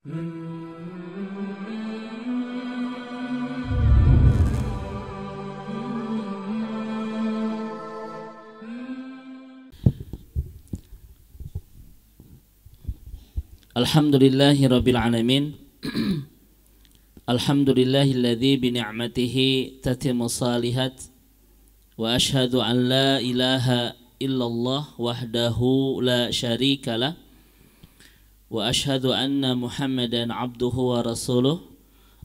Alhamdulillahi rabbil alamin. Alhamdulillahilladzi bi ni'matihi tatimmu shalihat. Wa ashhadu an la ilaha illallah wahdahu la syarikalah. Wa ashhadu anna Muhammadan abduhu wa rasuluh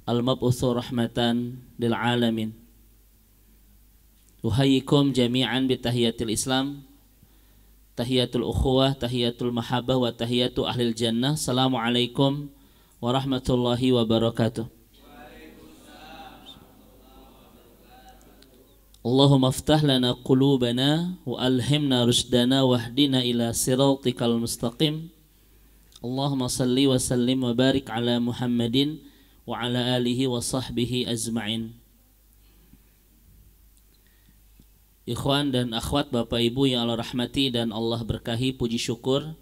al-mab'utsu rahmatan lil alamin. Uhayyikum jami'an bi tahiyatil Islam. Tahiyatul ukhuwah, tahiyatul mahabbah, wa tahiyatu ahlil jannah. Assalamualaikum warahmatullahi wabarakatuh. Allahumma aftah lana qulubana wa alhimna rushdana wahdina ila siratikal mustaqim. Allahumma salli wa sallim wa barik ala Muhammadin wa ala alihi wa sahbihi azma'in. Ikhwan dan akhwat, Bapak Ibu yang Allah rahmati dan Allah berkahi, puji syukur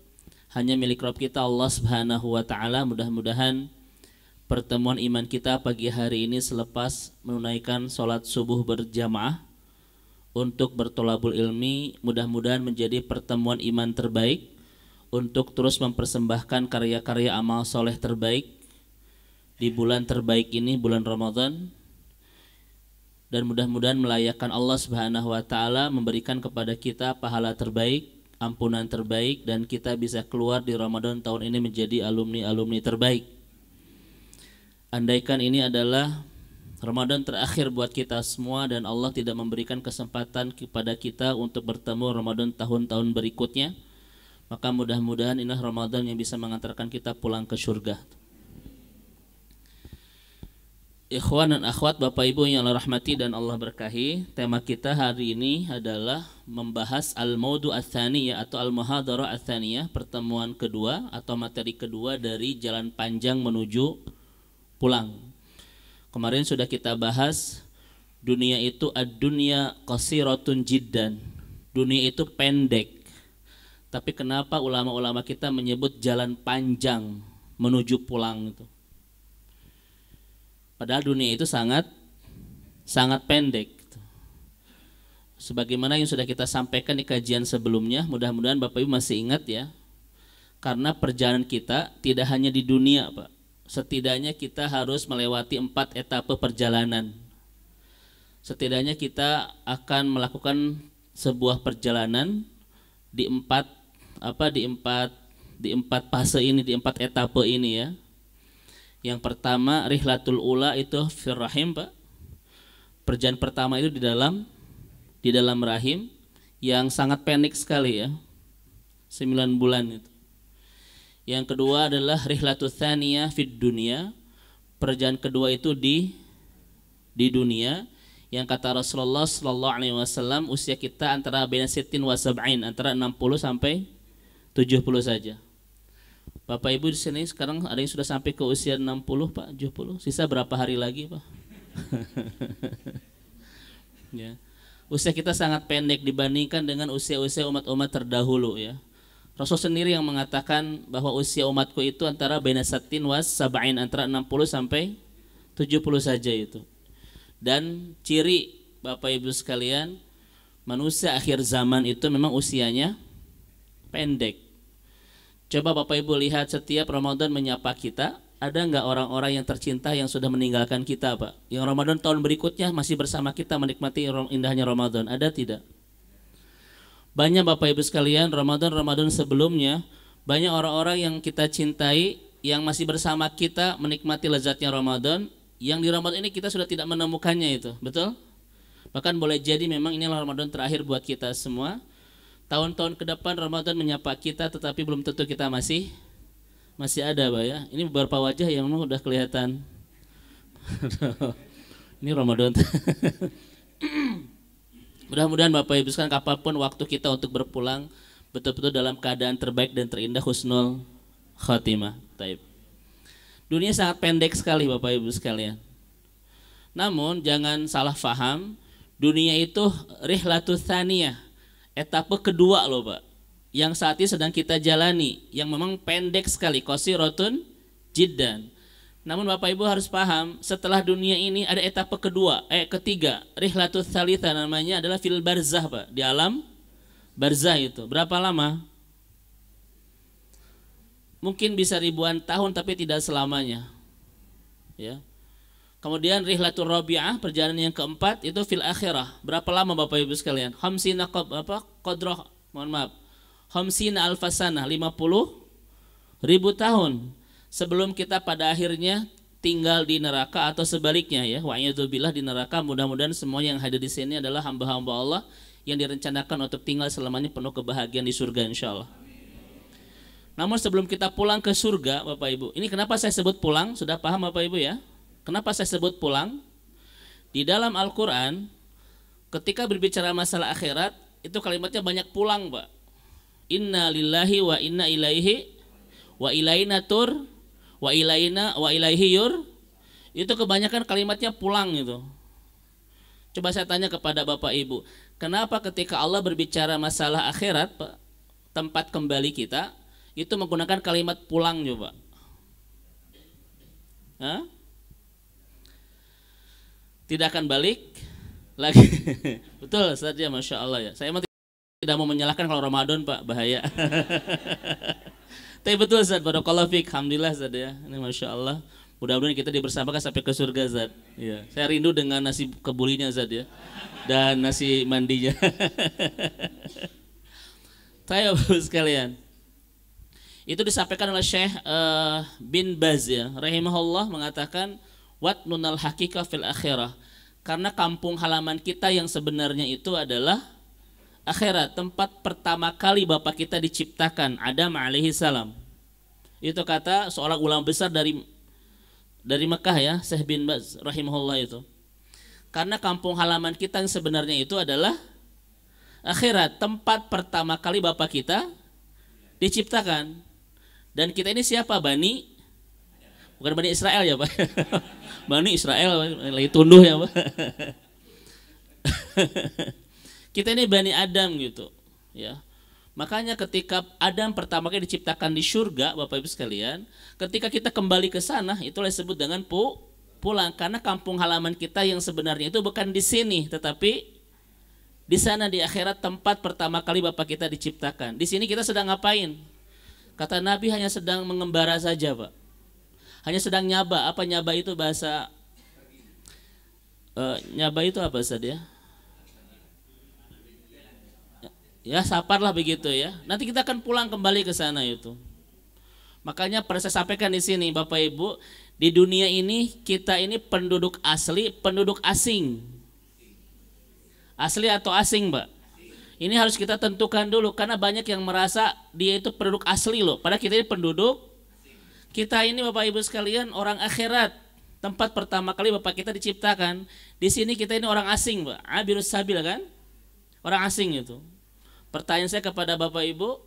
hanya milik Rabb kita Allah Subhanahu wa taala. Mudah-mudahan pertemuan iman kita pagi hari ini selepas menunaikan sholat subuh berjamaah untuk bertolabul ilmi, mudah-mudahan menjadi pertemuan iman terbaik untuk terus mempersembahkan karya-karya amal soleh terbaik di bulan terbaik ini, bulan Ramadan. Dan mudah-mudahan melayakkan Allah Subhanahu wa taala memberikan kepada kita pahala terbaik, ampunan terbaik, dan kita bisa keluar di Ramadan tahun ini menjadi alumni-alumni terbaik. Andaikan ini adalah Ramadan terakhir buat kita semua dan Allah tidak memberikan kesempatan kepada kita untuk bertemu Ramadan tahun-tahun berikutnya, maka mudah-mudahan inilah Ramadan yang bisa mengantarkan kita pulang ke surga. Ikhwan dan akhwat, Bapak Ibu yang Allah rahmati dan Allah berkahi, tema kita hari ini adalah membahas al-maudu ats-tsaniyah atau al-muhadarah ats-tsaniyah, pertemuan kedua atau materi kedua dari jalan panjang menuju pulang. Kemarin sudah kita bahas dunia itu ad-dunya qasiratun jiddan. Dunia itu pendek. Tapi kenapa ulama-ulama kita menyebut jalan panjang menuju pulang itu? Padahal dunia itu sangat pendek. Sebagaimana yang sudah kita sampaikan di kajian sebelumnya, mudah-mudahan Bapak Ibu masih ingat ya. Karena perjalanan kita tidak hanya di dunia, Pak. Setidaknya kita harus melewati 4 etape perjalanan. Setidaknya kita akan melakukan sebuah perjalanan di empat fase ini, di 4 etape ini ya. Yang pertama rihlatul ula itu fir rahim, Pak. Perjalanan pertama itu di dalam rahim yang sangat pendek sekali ya. 9 bulan itu. Yang kedua adalah rihlatul tsaniyah fid dunya. Perjalanan kedua itu di dunia yang kata Rasulullah sallallahu alaihi wasallam usia kita antara baina sittin wa sab'in, antara 60 sampai 70 saja. Bapak Ibu di sini sekarang ada yang sudah sampai ke usia 60, Pak, 70. Sisa berapa hari lagi, Pak? Ya. Usia kita sangat pendek dibandingkan dengan usia-usia umat-umat terdahulu ya. Rasul sendiri yang mengatakan bahwa usia umatku itu antara baina sattin was sab'in, antara 60 sampai 70 saja itu. Dan ciri Bapak Ibu sekalian, manusia akhir zaman itu memang usianya pendek. Coba Bapak Ibu lihat setiap Ramadan menyapa kita, ada nggak orang-orang yang tercinta yang sudah meninggalkan kita, Pak? Yang Ramadan tahun berikutnya masih bersama kita menikmati indahnya Ramadan, ada tidak? Banyak Bapak Ibu sekalian, Ramadan sebelumnya banyak orang-orang yang kita cintai yang masih bersama kita menikmati lezatnya Ramadan, yang di Ramadan ini kita sudah tidak menemukannya itu, betul? Bahkan boleh jadi memang inilah Ramadan terakhir buat kita semua. Tahun-tahun ke depan Ramadan menyapa kita, tetapi belum tentu kita masih ada, Pak ya. Ini beberapa wajah yang udah kelihatan. Ini Ramadan. Mudah-mudahan Bapak Ibu sekalian, kapanpun waktu kita untuk berpulang betul-betul dalam keadaan terbaik dan terindah, husnul khatimah. Taib. Dunia sangat pendek sekali Bapak Ibu sekalian. Namun jangan salah faham, dunia itu rihlatus tsaniyah, etape kedua loh Pak, yang saat ini sedang kita jalani, yang memang pendek sekali, qasiratun jiddan. Namun Bapak Ibu harus paham, setelah dunia ini ada etapa ketiga, rihlatul tsalitsa namanya adalah fil barzah, Pak, di alam barzah itu. Berapa lama? Mungkin bisa ribuan tahun tapi tidak selamanya. Ya. Kemudian rihlatul rabi'ah, perjalanan yang keempat itu fil akhirah. Berapa lama Bapak Ibu sekalian? Khamsina qadrah, mohon maaf. Khamsina alfasanah, 50.000 tahun. Sebelum kita pada akhirnya tinggal di neraka atau sebaliknya ya, wa'iyadzubillah di neraka. Mudah-mudahan semua yang hadir di sini adalah hamba-hamba Allah yang direncanakan untuk tinggal selamanya penuh kebahagiaan di surga insyaallah. Namun sebelum kita pulang ke surga Bapak Ibu, ini kenapa saya sebut pulang? Sudah paham Bapak Ibu ya? Kenapa saya sebut pulang? Di dalam Al-Quran ketika berbicara masalah akhirat itu kalimatnya banyak pulang, Pak. Inna lillahi wa inna ilaihi wa ilaina tur wa ilaihi yur. Itu kebanyakan kalimatnya pulang itu. Coba saya tanya kepada Bapak Ibu, kenapa ketika Allah berbicara masalah akhirat, Pak, tempat kembali kita, itu menggunakan kalimat pulang coba? Hah? Tidak akan balik lagi. Betul saja, Masya Allah ya. Saya tidak mau menyalahkan kalau Ramadan, Pak, bahaya. Tapi betul Zat, barakallahu fiik, alhamdulillah Zat ya. Ini Masya Allah. Mudah-mudahan kita dibersamakan sampai ke surga Zat. Ya. Saya rindu dengan nasi kebulinya Zat ya. Dan nasi mandinya. Saya sekalian. Itu disampaikan oleh Syekh bin Baz ya, rahimahullah, mengatakan watnunal haqiqah fil akhirah. Karena kampung halaman kita yang sebenarnya itu adalah akhirat, tempat pertama kali bapak kita diciptakan, Adam alaihi salam. Itu kata seorang ulama besar dari Mekah ya, Syekh bin Baz rahimahullah itu. Karena kampung halaman kita yang sebenarnya itu adalah akhirat, tempat pertama kali bapak kita diciptakan. Dan kita ini siapa? Bukan Bani Israel ya Pak. Bani Israel lagi tunduh ya Pak. Kita ini Bani Adam gitu ya. Makanya ketika Adam pertama kali diciptakan di surga Bapak Ibu sekalian, ketika kita kembali ke sana itulah disebut dengan pulang, karena kampung halaman kita yang sebenarnya itu bukan di sini tetapi di sana di akhirat, tempat pertama kali bapak kita diciptakan. Di sini kita sedang ngapain? Kata Nabi hanya sedang mengembara saja Pak. Hanya sedang nyaba. Apa nyaba itu bahasa? Nyaba itu apa saja? Ya sapar lah begitu ya. Nanti kita akan pulang kembali ke sana itu. Makanya pada saya sampaikan di sini Bapak Ibu, di dunia ini kita ini penduduk asli, penduduk asing. Asli atau asing Pak? Ini harus kita tentukan dulu, karena banyak yang merasa dia itu penduduk asli loh. Padahal kita ini penduduk, kita ini Bapak Ibu sekalian orang akhirat. Tempat pertama kali bapak kita diciptakan. Di sini kita ini orang asing Pak. Abirus sabil kan? Orang asing itu. Pertanyaan saya kepada Bapak Ibu,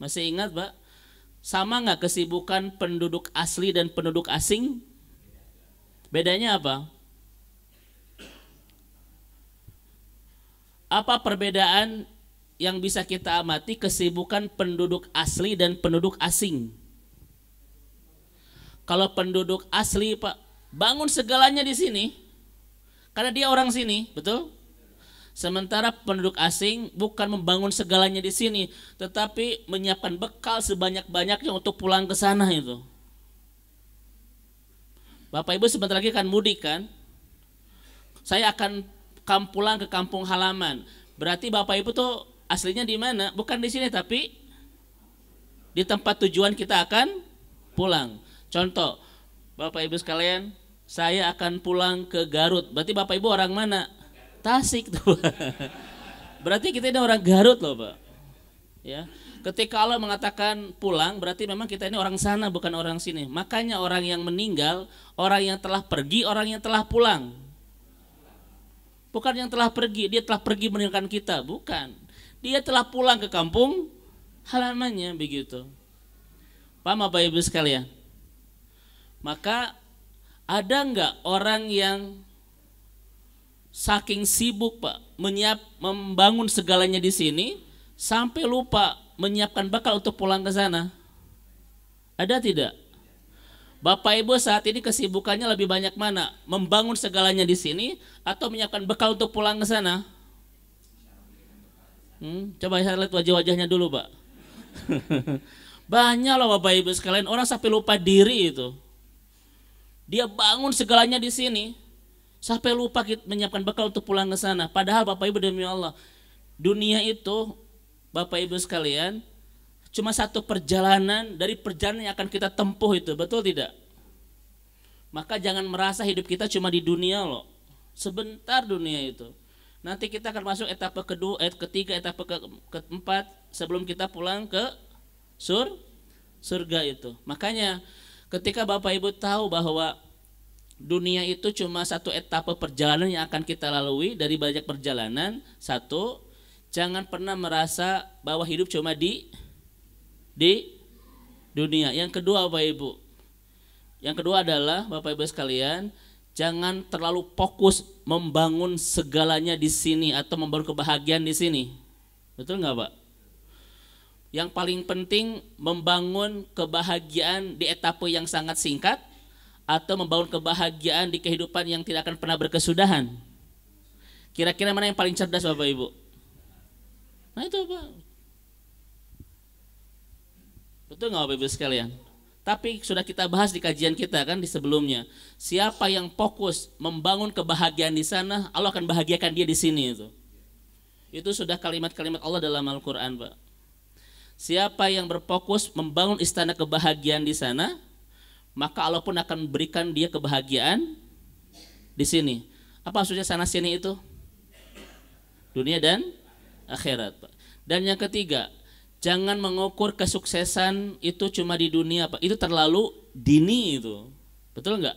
masih ingat Pak? Sama nggak kesibukan penduduk asli dan penduduk asing? Bedanya apa? Apa perbedaan yang bisa kita amati kesibukan penduduk asli dan penduduk asing? Kalau penduduk asli Pak, bangun segalanya di sini, karena dia orang sini, betul? Sementara penduduk asing bukan membangun segalanya di sini, tetapi menyiapkan bekal sebanyak-banyaknya untuk pulang ke sana itu. Bapak Ibu sebentar lagi akan mudik kan? Saya akan pulang ke kampung halaman. Berarti Bapak Ibu tuh aslinya di mana? Bukan di sini tapi di tempat tujuan kita akan pulang. Contoh, Bapak Ibu sekalian, saya akan pulang ke Garut. Berarti Bapak Ibu orang mana? Tasik tuh. Berarti kita ini orang Garut loh Pak. Ya. Ketika Allah mengatakan pulang, berarti memang kita ini orang sana bukan orang sini. Makanya orang yang meninggal, orang yang telah pergi, orang yang telah pulang. Bukan yang telah pergi, dia telah pergi meninggalkan kita, bukan. Dia telah pulang ke kampung halamannya begitu. Paham Bapak Ibu sekalian? Maka ada nggak orang yang saking sibuk Pak membangun segalanya di sini sampai lupa menyiapkan bekal untuk pulang ke sana? Ada tidak? Bapak Ibu saat ini kesibukannya lebih banyak mana? Membangun segalanya di sini atau menyiapkan bekal untuk pulang ke sana? Coba saya lihat wajah-wajahnya dulu, Pak. Banyak loh Bapak Ibu sekalian, orang sampai lupa diri itu. Dia bangun segalanya di sini, sampai lupa menyiapkan bekal untuk pulang ke sana. Padahal Bapak Ibu demi Allah, dunia itu Bapak Ibu sekalian cuma satu perjalanan dari perjalanan yang akan kita tempuh itu, betul tidak? Maka jangan merasa hidup kita cuma di dunia loh. Sebentar dunia itu. Nanti kita akan masuk etapa kedua, ketiga, etapa keempat sebelum kita pulang ke surga itu. Makanya ketika Bapak Ibu tahu bahwa dunia itu cuma satu etapa perjalanan yang akan kita lalui dari banyak perjalanan, satu, jangan pernah merasa bahwa hidup cuma di dunia. Yang kedua Bapak Ibu, yang kedua adalah Bapak Ibu sekalian, jangan terlalu fokus membangun segalanya di sini atau membangun kebahagiaan di sini. Betul nggak Pak? Yang paling penting membangun kebahagiaan di etapa yang sangat singkat atau membangun kebahagiaan di kehidupan yang tidak akan pernah berkesudahan. Kira-kira mana yang paling cerdas Bapak Ibu? Nah itu Pak. Betul nggak Bapak Ibu sekalian? Tapi sudah kita bahas di kajian kita kan di sebelumnya. Siapa yang fokus membangun kebahagiaan di sana, Allah akan bahagiakan dia di sini itu. Itu sudah kalimat-kalimat Allah dalam Al-Qur'an, Pak. Siapa yang berfokus membangun istana kebahagiaan di sana, maka Allah pun akan berikan dia kebahagiaan di sini. Apa maksudnya sana sini itu? Dunia dan akhirat, Pak. Dan yang ketiga, jangan mengukur kesuksesan itu cuma di dunia, Pak. Itu terlalu dini itu. Betul enggak?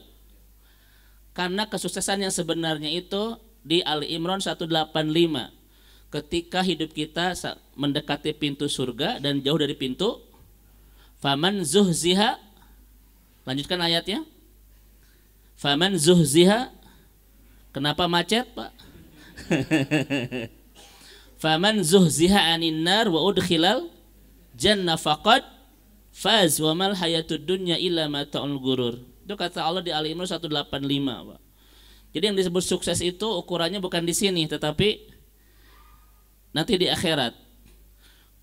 Karena kesuksesan yang sebenarnya itu di Ali Imran 185. Ketika hidup kita mendekati pintu surga dan jauh dari pintu, faman zuhziha, lanjutkan ayatnya. Faman zuhziha, kenapa macet, Pak? Faman zuhziha anin nar wa udkhilal jannah faqad faz wa mal hayatud dunya illa mata'ul ghurur. Itu kata Allah di Ali Imran 185, Pak. Jadi yang disebut sukses itu ukurannya bukan di sini tetapi nanti di akhirat.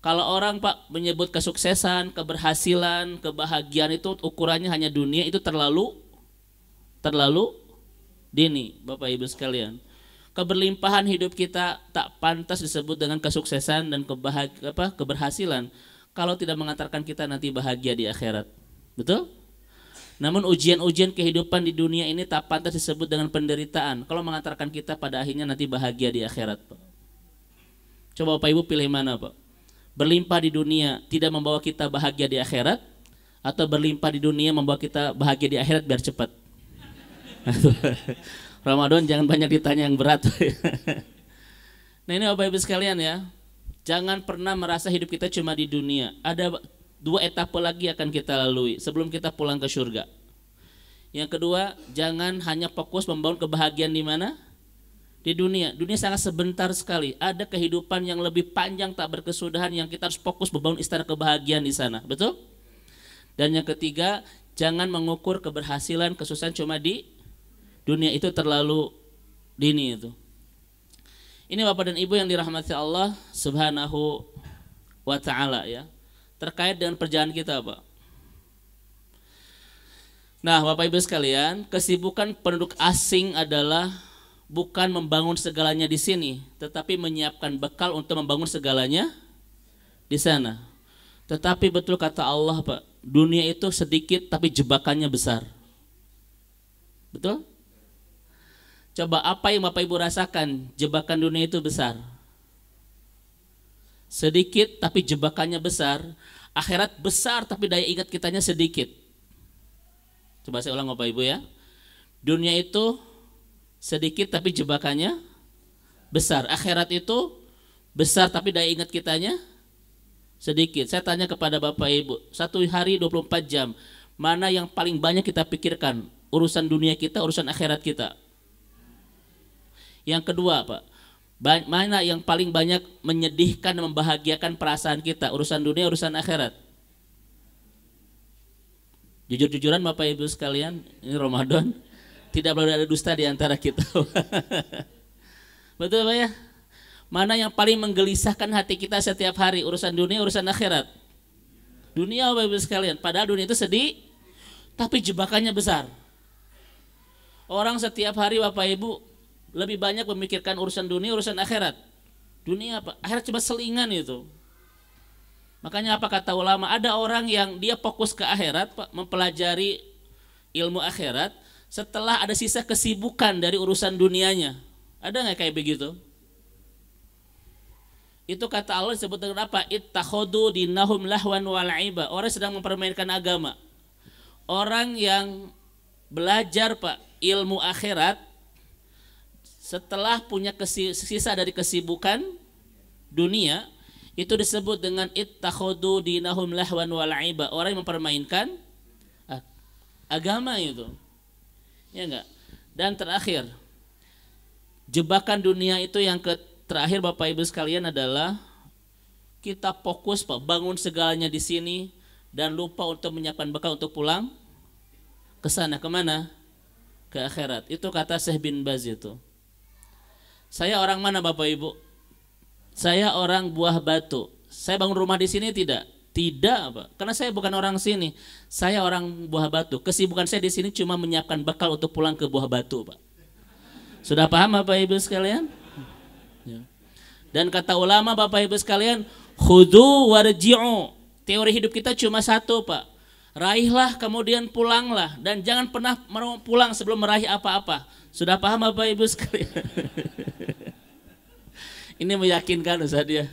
Kalau orang Pak menyebut kesuksesan, keberhasilan, kebahagiaan itu ukurannya hanya dunia, itu terlalu dini, Bapak Ibu sekalian. Keberlimpahan hidup kita tak pantas disebut dengan kesuksesan dan keberhasilan kalau tidak mengantarkan kita nanti bahagia di akhirat. Betul? Namun ujian-ujian kehidupan di dunia ini tak pantas disebut dengan penderitaan kalau mengantarkan kita pada akhirnya nanti bahagia di akhirat, Pak. Coba Bapak Ibu pilih mana, Pak? Berlimpah di dunia tidak membawa kita bahagia di akhirat, atau berlimpah di dunia membawa kita bahagia di akhirat biar cepat? Ramadan jangan banyak ditanya yang berat. Nah ini Bapak Ibu sekalian ya, jangan pernah merasa hidup kita cuma di dunia. Ada dua etapa lagi akan kita lalui sebelum kita pulang ke surga. Yang kedua, jangan hanya fokus membangun kebahagiaan di mana? Di dunia. Dunia sangat sebentar sekali. Ada kehidupan yang lebih panjang tak berkesudahan yang kita harus fokus membangun istana kebahagiaan di sana. Betul? Dan yang ketiga, jangan mengukur keberhasilan, kesuksesan cuma di dunia, itu terlalu dini itu. Ini Bapak dan Ibu yang dirahmati Allah Subhanahu wa taala ya. Terkait dengan perjalanan kita, Pak. Nah, Bapak Ibu sekalian, kesibukan penduduk asing adalah bukan membangun segalanya di sini, tetapi menyiapkan bekal untuk membangun segalanya di sana. Tetapi betul kata Allah, Pak, dunia itu sedikit tapi jebakannya besar. Betul? Coba apa yang Bapak Ibu rasakan jebakan dunia itu besar? Sedikit tapi jebakannya besar. Akhirat besar tapi daya ingat kitanya sedikit. Coba saya ulang Bapak Ibu ya. Dunia itu sedikit tapi jebakannya besar. Akhirat itu besar tapi daya ingat kitanya sedikit. Saya tanya kepada Bapak Ibu, satu hari 24 jam, mana yang paling banyak kita pikirkan? Urusan dunia kita, urusan akhirat kita? Yang kedua, Pak, mana yang paling banyak menyedihkan dan membahagiakan perasaan kita? Urusan dunia, urusan akhirat? Jujur-jujuran Bapak Ibu sekalian, ini Ramadan, tidak boleh ada dusta di antara kita. Betul Pak ya? Mana yang paling menggelisahkan hati kita setiap hari, urusan dunia, urusan akhirat? Dunia Bapak Ibu sekalian, padahal dunia itu sedih, tapi jebakannya besar. Orang setiap hari Bapak Ibu lebih banyak memikirkan urusan dunia, urusan akhirat. Dunia apa? Akhirat cuma selingan itu. Makanya apa kata ulama? Ada orang yang dia fokus ke akhirat, Pak, mempelajari ilmu akhirat, setelah ada sisa kesibukan dari urusan dunianya. Ada nggak kayak begitu? Itu kata Allah disebut dengan apa? Ittakhadhu dinahum lahwan wa la'iba. Orang sedang mempermainkan agama. Orang yang belajar Pak ilmu akhirat setelah punya sisa dari kesibukan dunia, itu disebut dengan ittakhadhu dinahum lahwan wa la'iba. Orang yang mempermainkan agama itu. Ya enggak? Dan terakhir, jebakan dunia itu yang terakhir Bapak Ibu sekalian adalah kita fokus Pak bangun segalanya di sini dan lupa untuk menyiapkan bekal untuk pulang ke sana. Kemana? Ke akhirat. Itu kata Syekh bin Baz itu. Saya orang mana Bapak Ibu? Saya orang Buah Batu. Saya bangun rumah di sini tidak? Tidak Pak. Karena saya bukan orang sini. Saya orang Buah Batu. Kesibukan saya di sini cuma menyiapkan bekal untuk pulang ke Buah Batu Pak. Sudah paham Bapak Ibu sekalian? Dan kata ulama Bapak Ibu sekalian, khudu warji'u. Teori hidup kita cuma satu Pak. Raihlah kemudian pulanglah. Dan jangan pernah pulang sebelum meraih apa-apa. Sudah paham Bapak Ibu sekalian? Ini meyakinkan Ustaz ya.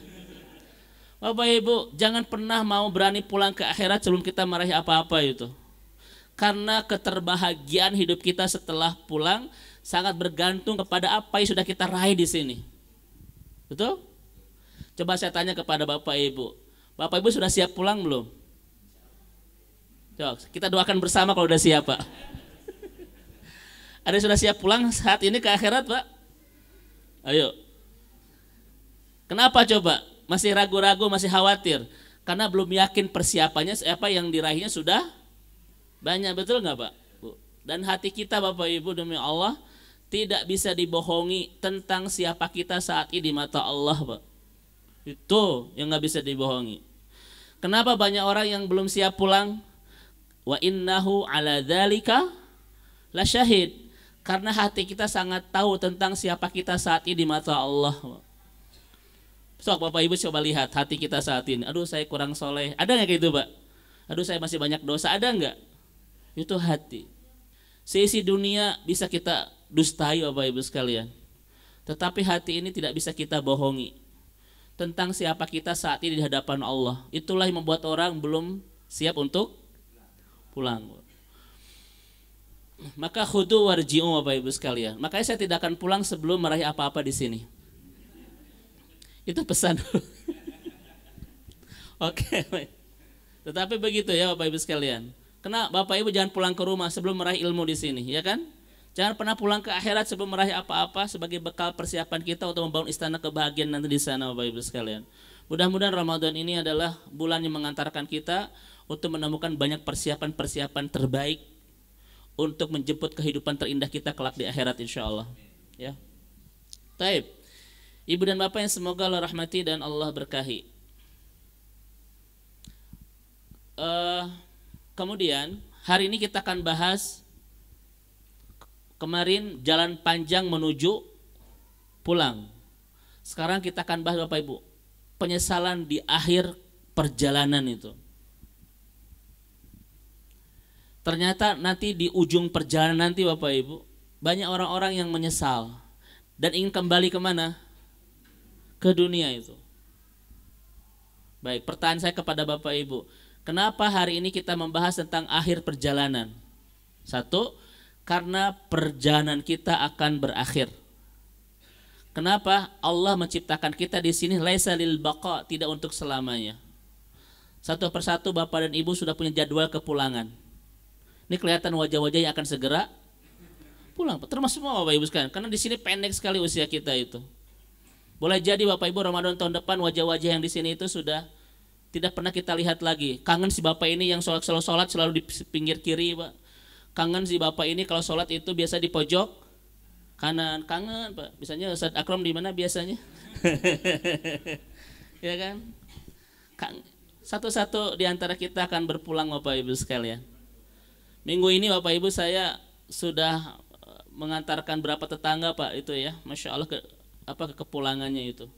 Bapak Ibu jangan pernah mau berani pulang ke akhirat sebelum kita meraih apa-apa itu. Karena keterbahagiaan hidup kita setelah pulang sangat bergantung kepada apa yang sudah kita raih di sini. Betul? Coba saya tanya kepada Bapak Ibu. Bapak Ibu sudah siap pulang belum? Coba kita doakan bersama kalau sudah siap Pak. Ada yang sudah siap pulang saat ini ke akhirat Pak? Ayo. Kenapa coba? Masih ragu-ragu, masih khawatir? Karena belum yakin persiapannya apa yang diraihnya sudah banyak. Betul nggak Pak? Dan hati kita Bapak Ibu demi Allah tidak bisa dibohongi tentang siapa kita saat ini di mata Allah Pak. Itu yang nggak bisa dibohongi. Kenapa banyak orang yang belum siap pulang? Wa innahu ala dzalika lasyahid. Karena hati kita sangat tahu tentang siapa kita saat ini di mata Allah Pak. Sok Bapak Ibu coba lihat hati kita saat ini. Aduh saya kurang soleh. Ada nggak kayak gitu Pak? Aduh saya masih banyak dosa. Ada nggak? Itu hati. Seisi dunia bisa kita dustai Bapak Ibu sekalian. Tetapi hati ini tidak bisa kita bohongi tentang siapa kita saat ini di hadapan Allah. Itulah yang membuat orang belum siap untuk pulang. Maka khudu warji'u Bapak Ibu sekalian. Makanya saya tidak akan pulang sebelum meraih apa-apa di sini. Itu pesan. Oke. Tetapi begitu ya Bapak Ibu sekalian. Karena Bapak Ibu jangan pulang ke rumah sebelum meraih ilmu di sini, ya kan? Jangan pernah pulang ke akhirat sebelum meraih apa-apa sebagai bekal persiapan kita untuk membangun istana kebahagiaan nanti di sana Bapak Ibu sekalian. Mudah-mudahan Ramadan ini adalah bulan yang mengantarkan kita untuk menemukan banyak persiapan-persiapan terbaik untuk menjemput kehidupan terindah kita kelak di akhirat insyaallah. Ya. Taib. Ibu dan Bapak yang semoga Allah rahmati dan Allah berkahi. Kemudian hari ini kita akan bahas kemarin jalan panjang menuju pulang. Sekarang kita akan bahas Bapak Ibu penyesalan di akhir perjalanan itu. Ternyata nanti di ujung perjalanan nanti Bapak Ibu banyak orang-orang yang menyesal dan ingin kembali kemana? Ke dunia itu. Baik, pertanyaan saya kepada Bapak Ibu, kenapa hari ini kita membahas tentang akhir perjalanan? Satu, karena perjalanan kita akan berakhir. Kenapa Allah menciptakan kita di sini laisa lil baqa, tidak untuk selamanya. Satu persatu Bapak dan Ibu sudah punya jadwal kepulangan. Ini kelihatan wajah-wajah yang akan segera pulang. Termasuk semua Bapak Ibu sekalian, karena di sini pendek sekali usia kita itu. Boleh jadi Bapak Ibu Ramadan tahun depan wajah-wajah yang di sini itu sudah tidak pernah kita lihat lagi. Kangen si bapak ini yang sholat selalu di pinggir kiri, Pak. Kangen si bapak ini kalau sholat itu biasa di pojok kanan. Kangen, Pak. Biasanya Ustaz Akram di mana biasanya? Ya kan? Satu-satu di antara kita akan berpulang, Bapak Ibu sekalian. Minggu ini Bapak Ibu saya sudah mengantarkan berapa tetangga, Pak, itu ya. Masya Allah ke kepulangannya itu.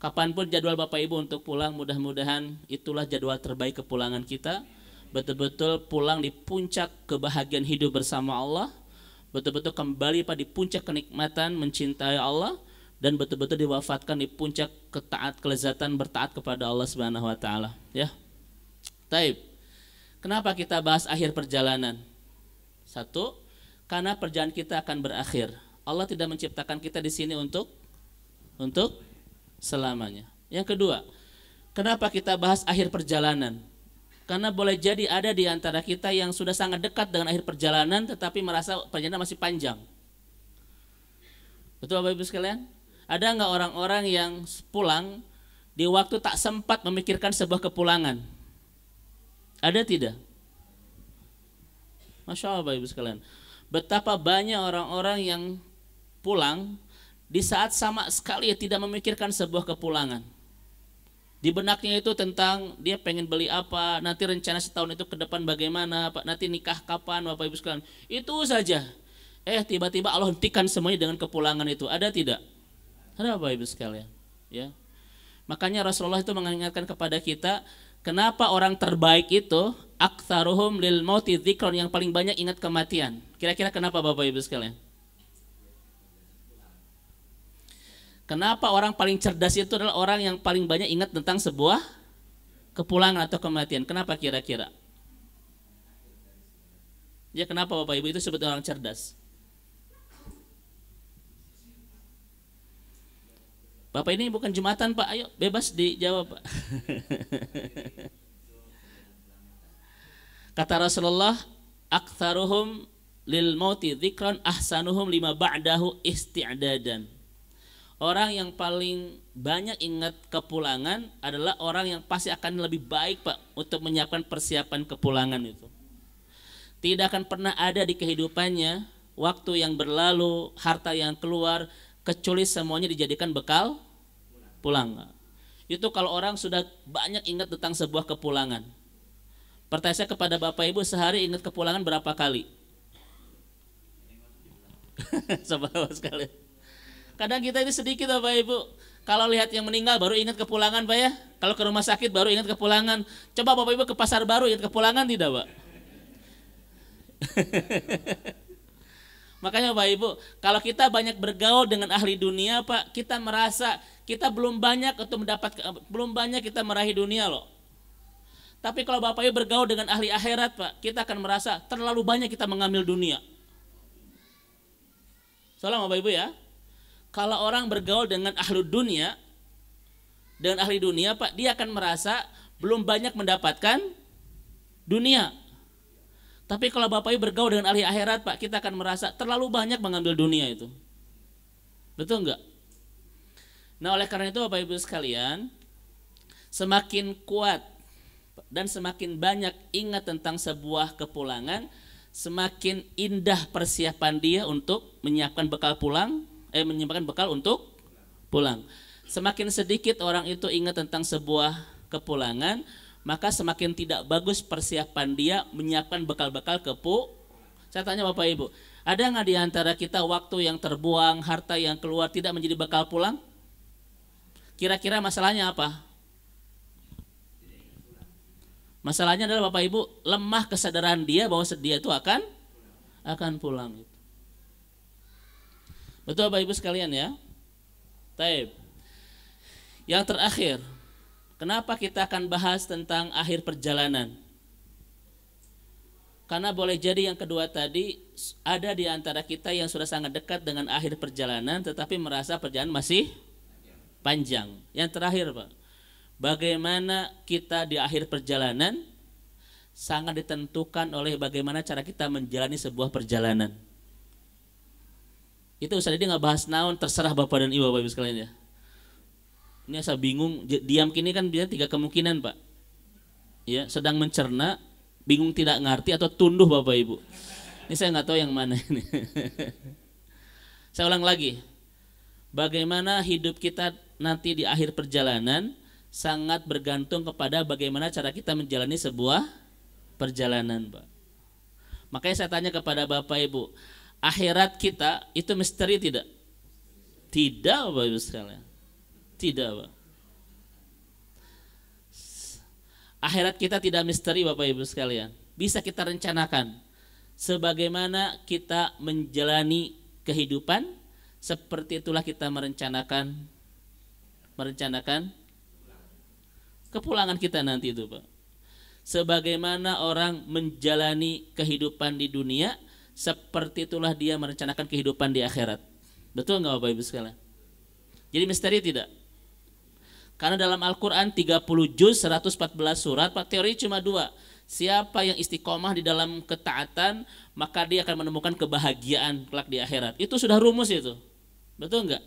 Kapanpun jadwal Bapak Ibu untuk pulang, mudah-mudahan itulah jadwal terbaik kepulangan kita. Betul-betul pulang di puncak kebahagiaan hidup bersama Allah, betul-betul kembali pada puncak kenikmatan mencintai Allah, dan betul-betul diwafatkan di puncak kelezatan bertaat kepada Allah Subhanahu wa taala, ya. Taib. Kenapa kita bahas akhir perjalanan? Satu, karena perjalanan kita akan berakhir. Allah tidak menciptakan kita di sini untuk selamanya. Yang kedua, kenapa kita bahas akhir perjalanan? Karena boleh jadi ada di antara kita yang sudah sangat dekat dengan akhir perjalanan tetapi merasa perjalanan masih panjang. Betul Bapak Ibu sekalian? Ada nggak orang-orang yang pulang di waktu tak sempat memikirkan sebuah kepulangan? Ada tidak? Masya Allah Bapak Ibu sekalian. Betapa banyak orang-orang yang pulang di saat sama sekali tidak memikirkan sebuah kepulangan. Di benaknya itu tentang dia pengen beli apa, nanti rencana setahun itu ke depan bagaimana, nanti nikah kapan, Bapak Ibu sekalian. Itu saja. Tiba-tiba Allah hentikan semuanya dengan kepulangan itu. Ada tidak? Ada Bapak Ibu sekalian. Ya. Makanya Rasulullah itu mengingatkan kepada kita, kenapa orang terbaik itu aktsaruhum lil mauti dzikron, yang paling banyak ingat kematian. Kira-kira kenapa Bapak Ibu sekalian? Kenapa orang paling cerdas itu adalah orang yang paling banyak ingat tentang sebuah kepulangan atau kematian? Kenapa kira-kira? Ya kenapa Bapak Ibu itu sebut orang cerdas? Bapak ini bukan Jumatan Pak, ayo bebas dijawab Pak. Kata Rasulullah, aktsaruhum lil mauti dzikran ahsanuhum lima ba'dahu isti'dadan. Orang yang paling banyak ingat kepulangan adalah orang yang pasti akan lebih baik Pak untuk menyiapkan persiapan kepulangan itu. Tidak akan pernah ada di kehidupannya waktu yang berlalu, harta yang keluar, kecuali semuanya dijadikan bekal pulang. Itu kalau orang sudah banyak ingat tentang sebuah kepulangan. Pertanyaan saya kepada Bapak Ibu, sehari ingat kepulangan berapa kali? Sahabat sekali. Kadang kita ini sedikit Bapak Ibu. Kalau lihat yang meninggal baru ingat kepulangan Pak ya. Kalau ke rumah sakit baru ingat kepulangan. Coba Bapak Ibu ke pasar baru ingat kepulangan tidak Pak? Makanya Bapak Ibu, kalau kita banyak bergaul dengan ahli dunia Pak, kita merasa kita belum banyak kita meraih dunia loh. Tapi kalau Bapak Ibu bergaul dengan ahli akhirat Pak, kita akan merasa terlalu banyak kita mengambil dunia. Salam Bapak Ibu ya. Kalau orang bergaul dengan ahli dunia, Pak, dia akan merasa belum banyak mendapatkan dunia. Tapi kalau Bapak Ibu bergaul dengan ahli akhirat Pak, kita akan merasa terlalu banyak mengambil dunia itu. Betul enggak? Nah oleh karena itu Bapak Ibu sekalian, semakin kuat dan semakin banyak ingat tentang sebuah kepulangan, semakin indah persiapan dia untuk menyiapkan bekal menyiapkan bekal untuk pulang. Semakin sedikit orang itu ingat tentang sebuah kepulangan, maka semakin tidak bagus persiapan dia menyiapkan bekal-bekal Saya tanya Bapak Ibu, ada nggak di antara kita waktu yang terbuang, harta yang keluar tidak menjadi bekal pulang? Kira-kira masalahnya apa? Masalahnya adalah Bapak Ibu, lemah kesadaran dia bahwa dia itu akan pulang. Betul Bapak Ibu sekalian ya. Taib. Yang terakhir, kenapa kita akan bahas tentang akhir perjalanan? Karena boleh jadi yang kedua tadi, ada di antara kita yang sudah sangat dekat dengan akhir perjalanan tetapi merasa perjalanan masih panjang. Yang terakhir Pak, bagaimana kita di akhir perjalanan sangat ditentukan oleh bagaimana cara kita menjalani sebuah perjalanan. Itu Ustaz Didi nggak bahas naon, terserah Bapak dan Ibu Bapak Ibu sekalian ya. Ini saya bingung, diam kini kan bisa 3 kemungkinan Pak. Ya, sedang mencerna, bingung tidak ngerti, atau tunduh Bapak Ibu. Ini saya nggak tahu yang mana ini. Saya ulang lagi. Bagaimana hidup kita nanti di akhir perjalanan sangat bergantung kepada bagaimana cara kita menjalani sebuah perjalanan, Pak. Makanya saya tanya kepada Bapak Ibu, akhirat kita itu misteri tidak? Tidak, Bapak Ibu sekalian. Tidak, Pak. Akhirat kita tidak misteri, Bapak Ibu sekalian. Bisa kita rencanakan. Sebagaimana kita menjalani kehidupan, seperti itulah kita merencanakan kepulangan kita nanti itu, Pak. Sebagaimana orang menjalani kehidupan di dunia, seperti itulah dia merencanakan kehidupan di akhirat. Betul nggak Bapak Ibu sekalian? Jadi misteri tidak? Karena dalam Al-Quran 30 juz 114 surat, Pak, teori cuma 2. Siapa yang istiqomah di dalam ketaatan, maka dia akan menemukan kebahagiaan kelak di akhirat. Itu sudah rumus itu. Betul enggak?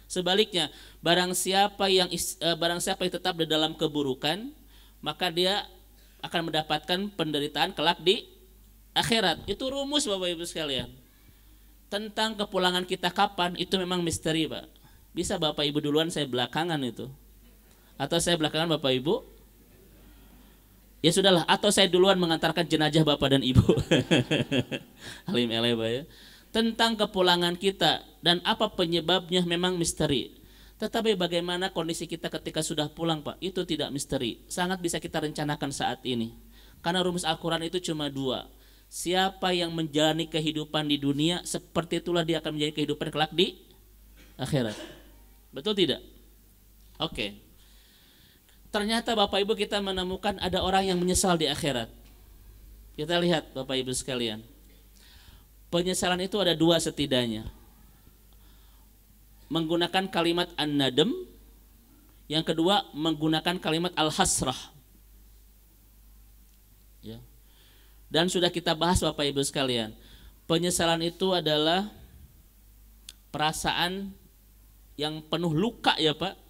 Sebaliknya, barang siapa yang tetap di dalam keburukan, maka dia akan mendapatkan penderitaan kelak di akhirat. Itu rumus Bapak Ibu sekalian. Tentang kepulangan kita kapan, itu memang misteri, Pak. Bisa Bapak Ibu duluan, saya belakangan itu. Atau saya belakangan Bapak Ibu? Ya sudahlah, atau saya duluan mengantarkan jenazah Bapak dan Ibu. Alim Pak ya. Tentang kepulangan kita dan apa penyebabnya memang misteri. Tetapi bagaimana kondisi kita ketika sudah pulang, Pak, itu tidak misteri. Sangat bisa kita rencanakan saat ini. Karena rumus Al-Quran itu cuma 2. Siapa yang menjalani kehidupan di dunia, seperti itulah dia akan menjalani kehidupan kelak di akhirat. Betul tidak? Oke. Ternyata Bapak Ibu kita menemukan ada orang yang menyesal di akhirat. Kita lihat Bapak Ibu sekalian. Penyesalan itu ada 2 setidaknya. Menggunakan kalimat an-nadam. Yang kedua menggunakan kalimat al-hasrah. Ya. Dan sudah kita bahas Bapak Ibu sekalian. Penyesalan itu adalah perasaan yang penuh luka ya Pak.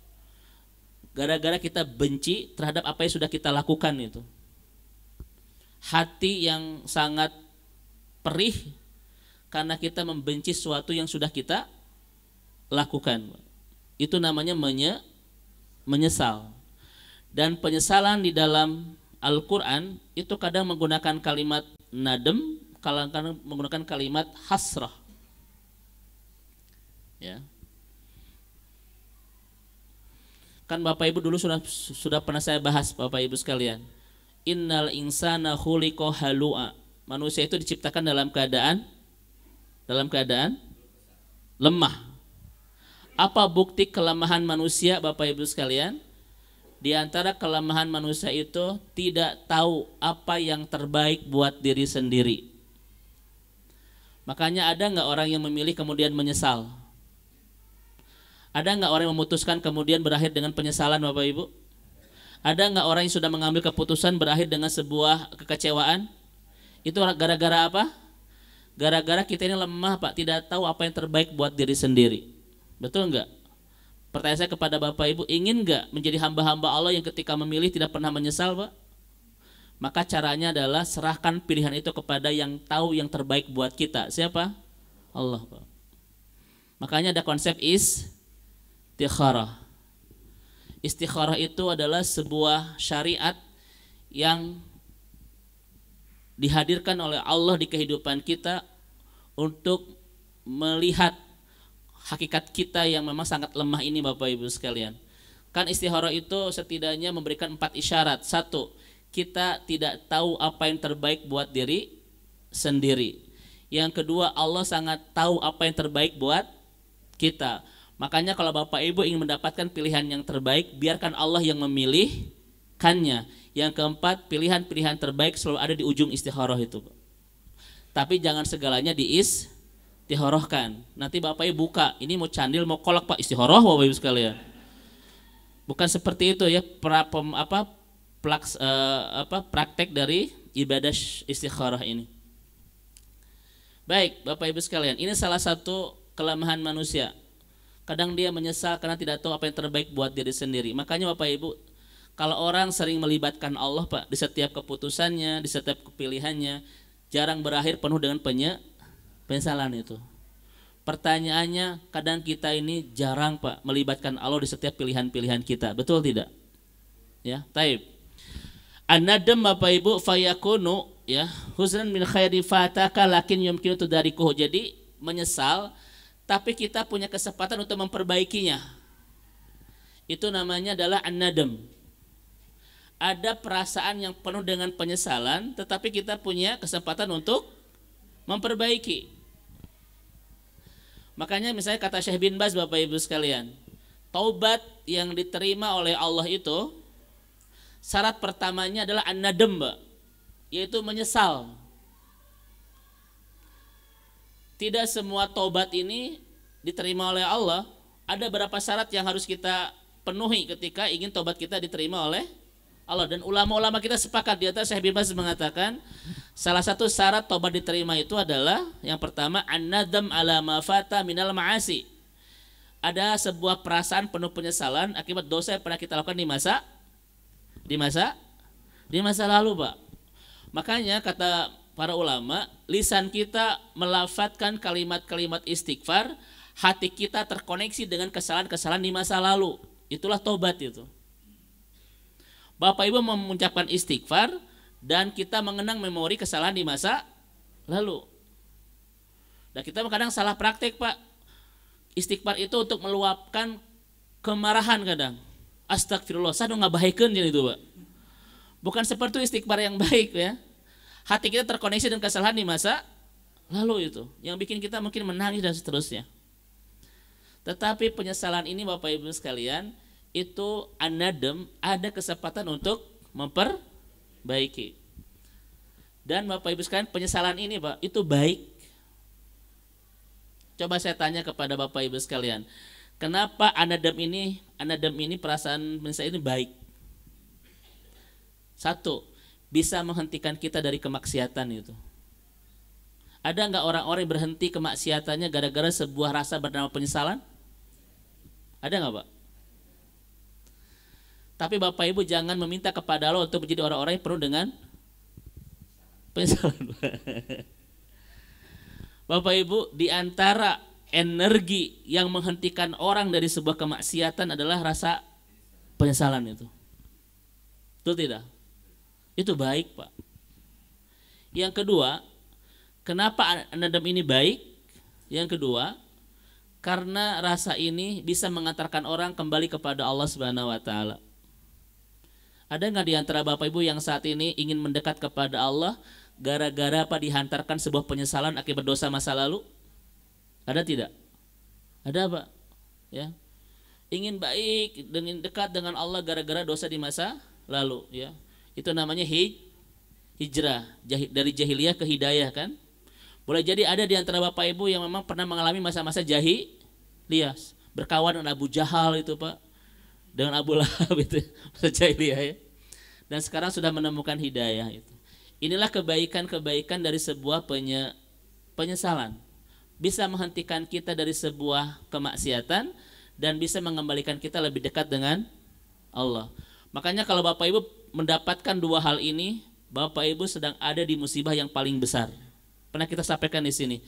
Gara-gara kita benci terhadap apa yang sudah kita lakukan itu. Hati yang sangat perih karena kita membenci sesuatu yang sudah kita lakukan. Itu namanya menyesal. Dan penyesalan di dalam Al-Quran itu kadang menggunakan kalimat nadem, kadang menggunakan kalimat hasrah. Ya. Kan Bapak Ibu dulu sudah pernah saya bahas Bapak Ibu sekalian. Innal insana khuliqa halu'a. Manusia itu diciptakan dalam keadaan lemah. Apa bukti kelemahan manusia Bapak Ibu sekalian? Di antara kelemahan manusia itu tidak tahu apa yang terbaik buat diri sendiri. Makanya ada nggak orang yang memilih kemudian menyesal? Ada nggak orang yang memutuskan kemudian berakhir dengan penyesalan Bapak Ibu? Ada nggak orang yang sudah mengambil keputusan berakhir dengan sebuah kekecewaan? Itu gara-gara apa? Gara-gara kita ini lemah Pak, tidak tahu apa yang terbaik buat diri sendiri. Betul nggak? Pertanyaan saya kepada Bapak Ibu, ingin nggak menjadi hamba-hamba Allah yang ketika memilih tidak pernah menyesal Pak? Maka caranya adalah serahkan pilihan itu kepada yang tahu yang terbaik buat kita. Siapa? Allah Pak. Makanya ada konsep istikharah. Istikharah itu adalah sebuah syariat yang dihadirkan oleh Allah di kehidupan kita untuk melihat hakikat kita yang memang sangat lemah ini Bapak Ibu sekalian. Kan istikharah itu setidaknya memberikan 4 isyarat. 1, kita tidak tahu apa yang terbaik buat diri sendiri. Yang kedua, Allah sangat tahu apa yang terbaik buat kita. Makanya kalau Bapak Ibu ingin mendapatkan pilihan yang terbaik, biarkan Allah yang memilihkannya. Yang keempat, pilihan-pilihan terbaik selalu ada di ujung istikharah itu. Tapi jangan segalanya istikharahkan. Nanti Bapak Ibu buka, ini mau candil mau kolak Pak, istikharah Bapak Ibu sekalian. Bukan seperti itu ya praktek dari ibadah istikharah ini. Baik Bapak Ibu sekalian, ini salah satu kelemahan manusia. Kadang dia menyesal karena tidak tahu apa yang terbaik buat diri sendiri. Makanya Bapak Ibu, kalau orang sering melibatkan Allah Pak di setiap keputusannya, di setiap pilihannya, jarang berakhir penuh dengan penyesalan itu. Pertanyaannya, kadang kita ini jarang Pak melibatkan Allah di setiap pilihan-pilihan kita. Betul tidak? Ya, taib. An-nadam Bapak Ibu fayakunu ya, huzran min khairi fataka lakin yumkinu tudarikuhu. Jadi menyesal tapi kita punya kesempatan untuk memperbaikinya. Itu namanya adalah an-nadam. Ada perasaan yang penuh dengan penyesalan, tetapi kita punya kesempatan untuk memperbaiki. Makanya misalnya kata Syekh bin Baz Bapak Ibu sekalian, taubat yang diterima oleh Allah itu syarat pertamanya adalah an-nadam, yaitu menyesal. Tidak semua taubat ini diterima oleh Allah. Ada beberapa syarat yang harus kita penuhi ketika ingin taubat kita diterima oleh Allah. Dan ulama-ulama kita sepakat, di atas Syekh bin Baz mengatakan salah satu syarat taubat diterima itu adalah yang pertama an-nadam ala ma fata minal ma'asi. Ada sebuah perasaan penuh penyesalan akibat dosa yang pernah kita lakukan di masa lalu, Pak. Makanya kata para ulama, lisan kita melafadzkan kalimat-kalimat istighfar, hati kita terkoneksi dengan kesalahan-kesalahan di masa lalu. Itulah tobat itu. Bapak Ibu mengucapkan istighfar dan kita mengenang memori kesalahan di masa lalu. Dan kita kadang salah praktek Pak. Istighfar itu untuk meluapkan kemarahan kadang. Astagfirullah, saya nggak baikkan jadi itu Pak. Bukan seperti istighfar yang baik ya. Hati kita terkoneksi dengan kesalahan di masa lalu itu, yang bikin kita mungkin menangis dan seterusnya. Tetapi penyesalan ini Bapak Ibu sekalian, itu an-nadam, ada kesempatan untuk memperbaiki. Dan Bapak Ibu sekalian, penyesalan ini Pak, itu baik. Coba saya tanya kepada Bapak Ibu sekalian, kenapa an-nadam ini perasaan menyesal ini baik? Satu, bisa menghentikan kita dari kemaksiatan itu. Ada nggak orang-orang yang berhenti kemaksiatannya gara-gara sebuah rasa bernama penyesalan? Ada nggak Pak? Tapi Bapak Ibu jangan meminta kepada Allah untuk menjadi orang-orang yang penuh dengan penyesalan. Bapak Ibu, di antara energi yang menghentikan orang dari sebuah kemaksiatan adalah rasa penyesalan itu. Betul tidak? Itu baik Pak. Yang kedua, kenapa an-nadam ini baik? Yang kedua, karena rasa ini bisa mengantarkan orang kembali kepada Allah Subhanahu wa taala. Ada nggak di antara Bapak Ibu yang saat ini ingin mendekat kepada Allah gara-gara apa dihantarkan sebuah penyesalan akibat dosa masa lalu? Ada tidak? Ada Pak. Ya. Ingin baik, ingin dekat dengan Allah gara-gara dosa di masa lalu, ya. Itu namanya hijrah dari jahiliyah ke hidayah kan. Boleh jadi ada di antara Bapak Ibu yang memang pernah mengalami masa-masa jahiliyah, berkawan dengan Abu Jahal itu Pak, dengan Abu Lahab itu masa jahiliyah ya. Dan sekarang sudah menemukan hidayah itu. Inilah kebaikan-kebaikan dari sebuah penyesalan. Bisa menghentikan kita dari sebuah kemaksiatan dan bisa mengembalikan kita lebih dekat dengan Allah. Makanya kalau Bapak Ibu mendapatkan dua hal ini, Bapak Ibu sedang ada di musibah yang paling besar. Pernah kita sampaikan di sini.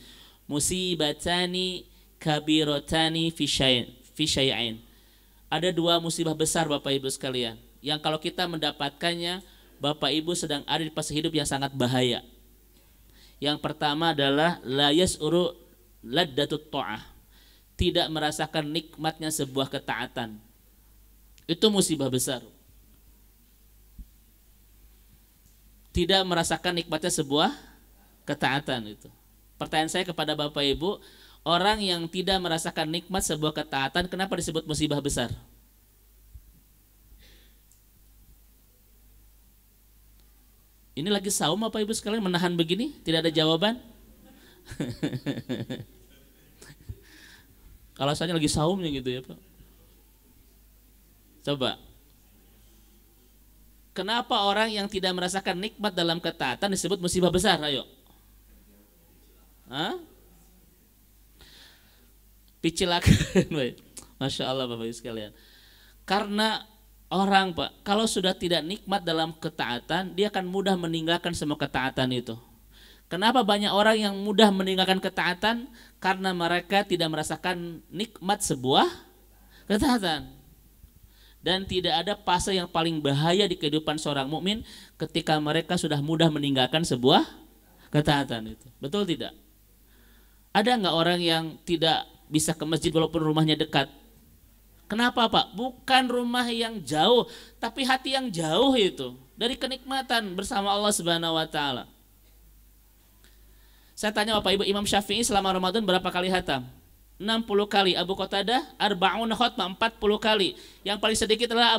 Musibatani kabirotani fi syai'ain. Ada dua musibah besar Bapak Ibu sekalian, yang kalau kita mendapatkannya, Bapak Ibu sedang ada di fase hidup yang sangat bahaya. Yang pertama adalah la yas'uru laddatut ta'ah. Tidak merasakan nikmatnya sebuah ketaatan. Itu musibah besar. Tidak merasakan nikmatnya sebuah ketaatan itu. Pertanyaan saya kepada Bapak Ibu, orang yang tidak merasakan nikmat sebuah ketaatan, kenapa disebut musibah besar? Ini lagi saum Bapak Ibu sekalian menahan begini, tidak ada jawaban? Kalau saya lagi saumnya gitu ya Pak. Coba. Kenapa orang yang tidak merasakan nikmat dalam ketaatan disebut musibah besar? Ayo. Hah? Picilakan. Masya Allah Bapak Ibu sekalian. Karena orang Pak, kalau sudah tidak nikmat dalam ketaatan, dia akan mudah meninggalkan semua ketaatan itu. Kenapa banyak orang yang mudah meninggalkan ketaatan? Karena mereka tidak merasakan nikmat sebuah ketaatan. Dan tidak ada fase yang paling bahaya di kehidupan seorang mukmin ketika mereka sudah mudah meninggalkan sebuah ketaatan itu. Betul tidak? Ada nggak orang yang tidak bisa ke masjid walaupun rumahnya dekat? Kenapa Pak? Bukan rumah yang jauh, tapi hati yang jauh itu dari kenikmatan bersama Allah Subhanahu wa taala. Saya tanya Bapak Ibu, Imam Syafi'i selama Ramadan berapa kali khatam? 60 kali. Abu Qatadah arba'un khatmah, 40 kali. Yang paling sedikit adalah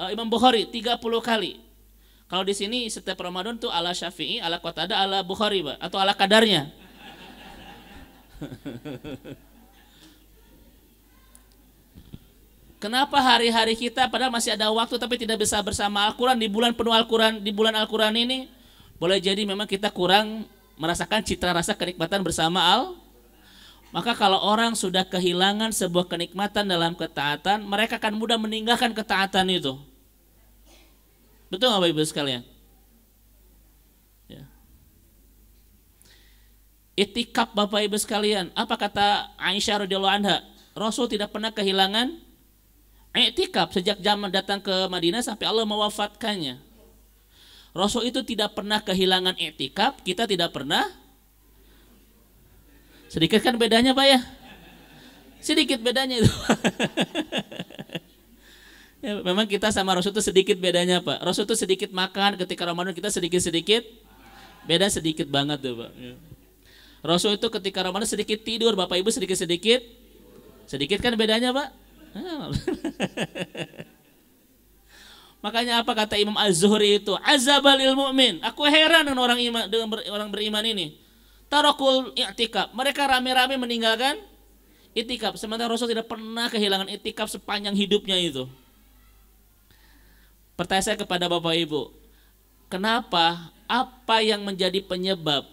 Imam Bukhari 30 kali. Kalau di sini setiap Ramadan tuh ala Syafi'i, ala Qatadah, ala Bukhari Pak, atau ala kadarnya. Kenapa hari-hari kita padahal masih ada waktu tapi tidak bisa bersama Al-Quran di bulan penuh Al-Quran, di bulan Al-Quran ini? Boleh jadi memang kita kurang merasakan citra rasa kenikmatan bersama Maka kalau orang sudah kehilangan sebuah kenikmatan dalam ketaatan, mereka akan mudah meninggalkan ketaatan itu. Betul nggak Bapak Ibu sekalian? Ya. Itikaf Bapak Ibu sekalian, apa kata Aisyah radhiyallahu anha? Rasul tidak pernah kehilangan itikaf sejak zaman datang ke Madinah sampai Allah mewafatkannya. Rasul itu tidak pernah kehilangan i'tikaf, kita tidak pernah. Sedikit kan bedanya Pak ya? Sedikit bedanya itu. Ya, memang kita sama Rasul itu sedikit bedanya Pak. Rasul itu sedikit makan ketika Ramadan, kita sedikit-sedikit. Beda sedikit banget tuh Pak. Ya. Rasul itu ketika Ramadan sedikit tidur, Bapak Ibu sedikit-sedikit. Sedikit kan bedanya Pak? Makanya apa kata Imam Az-Zuhri itu? Azabalil mu'min. Aku heran dengan orang beriman ini. Tarakul i'tikaf. Mereka rame-rame meninggalkan i'tikaf. Sementara Rasul tidak pernah kehilangan i'tikaf sepanjang hidupnya itu. Pertanyaan saya kepada Bapak Ibu, kenapa? Apa yang menjadi penyebab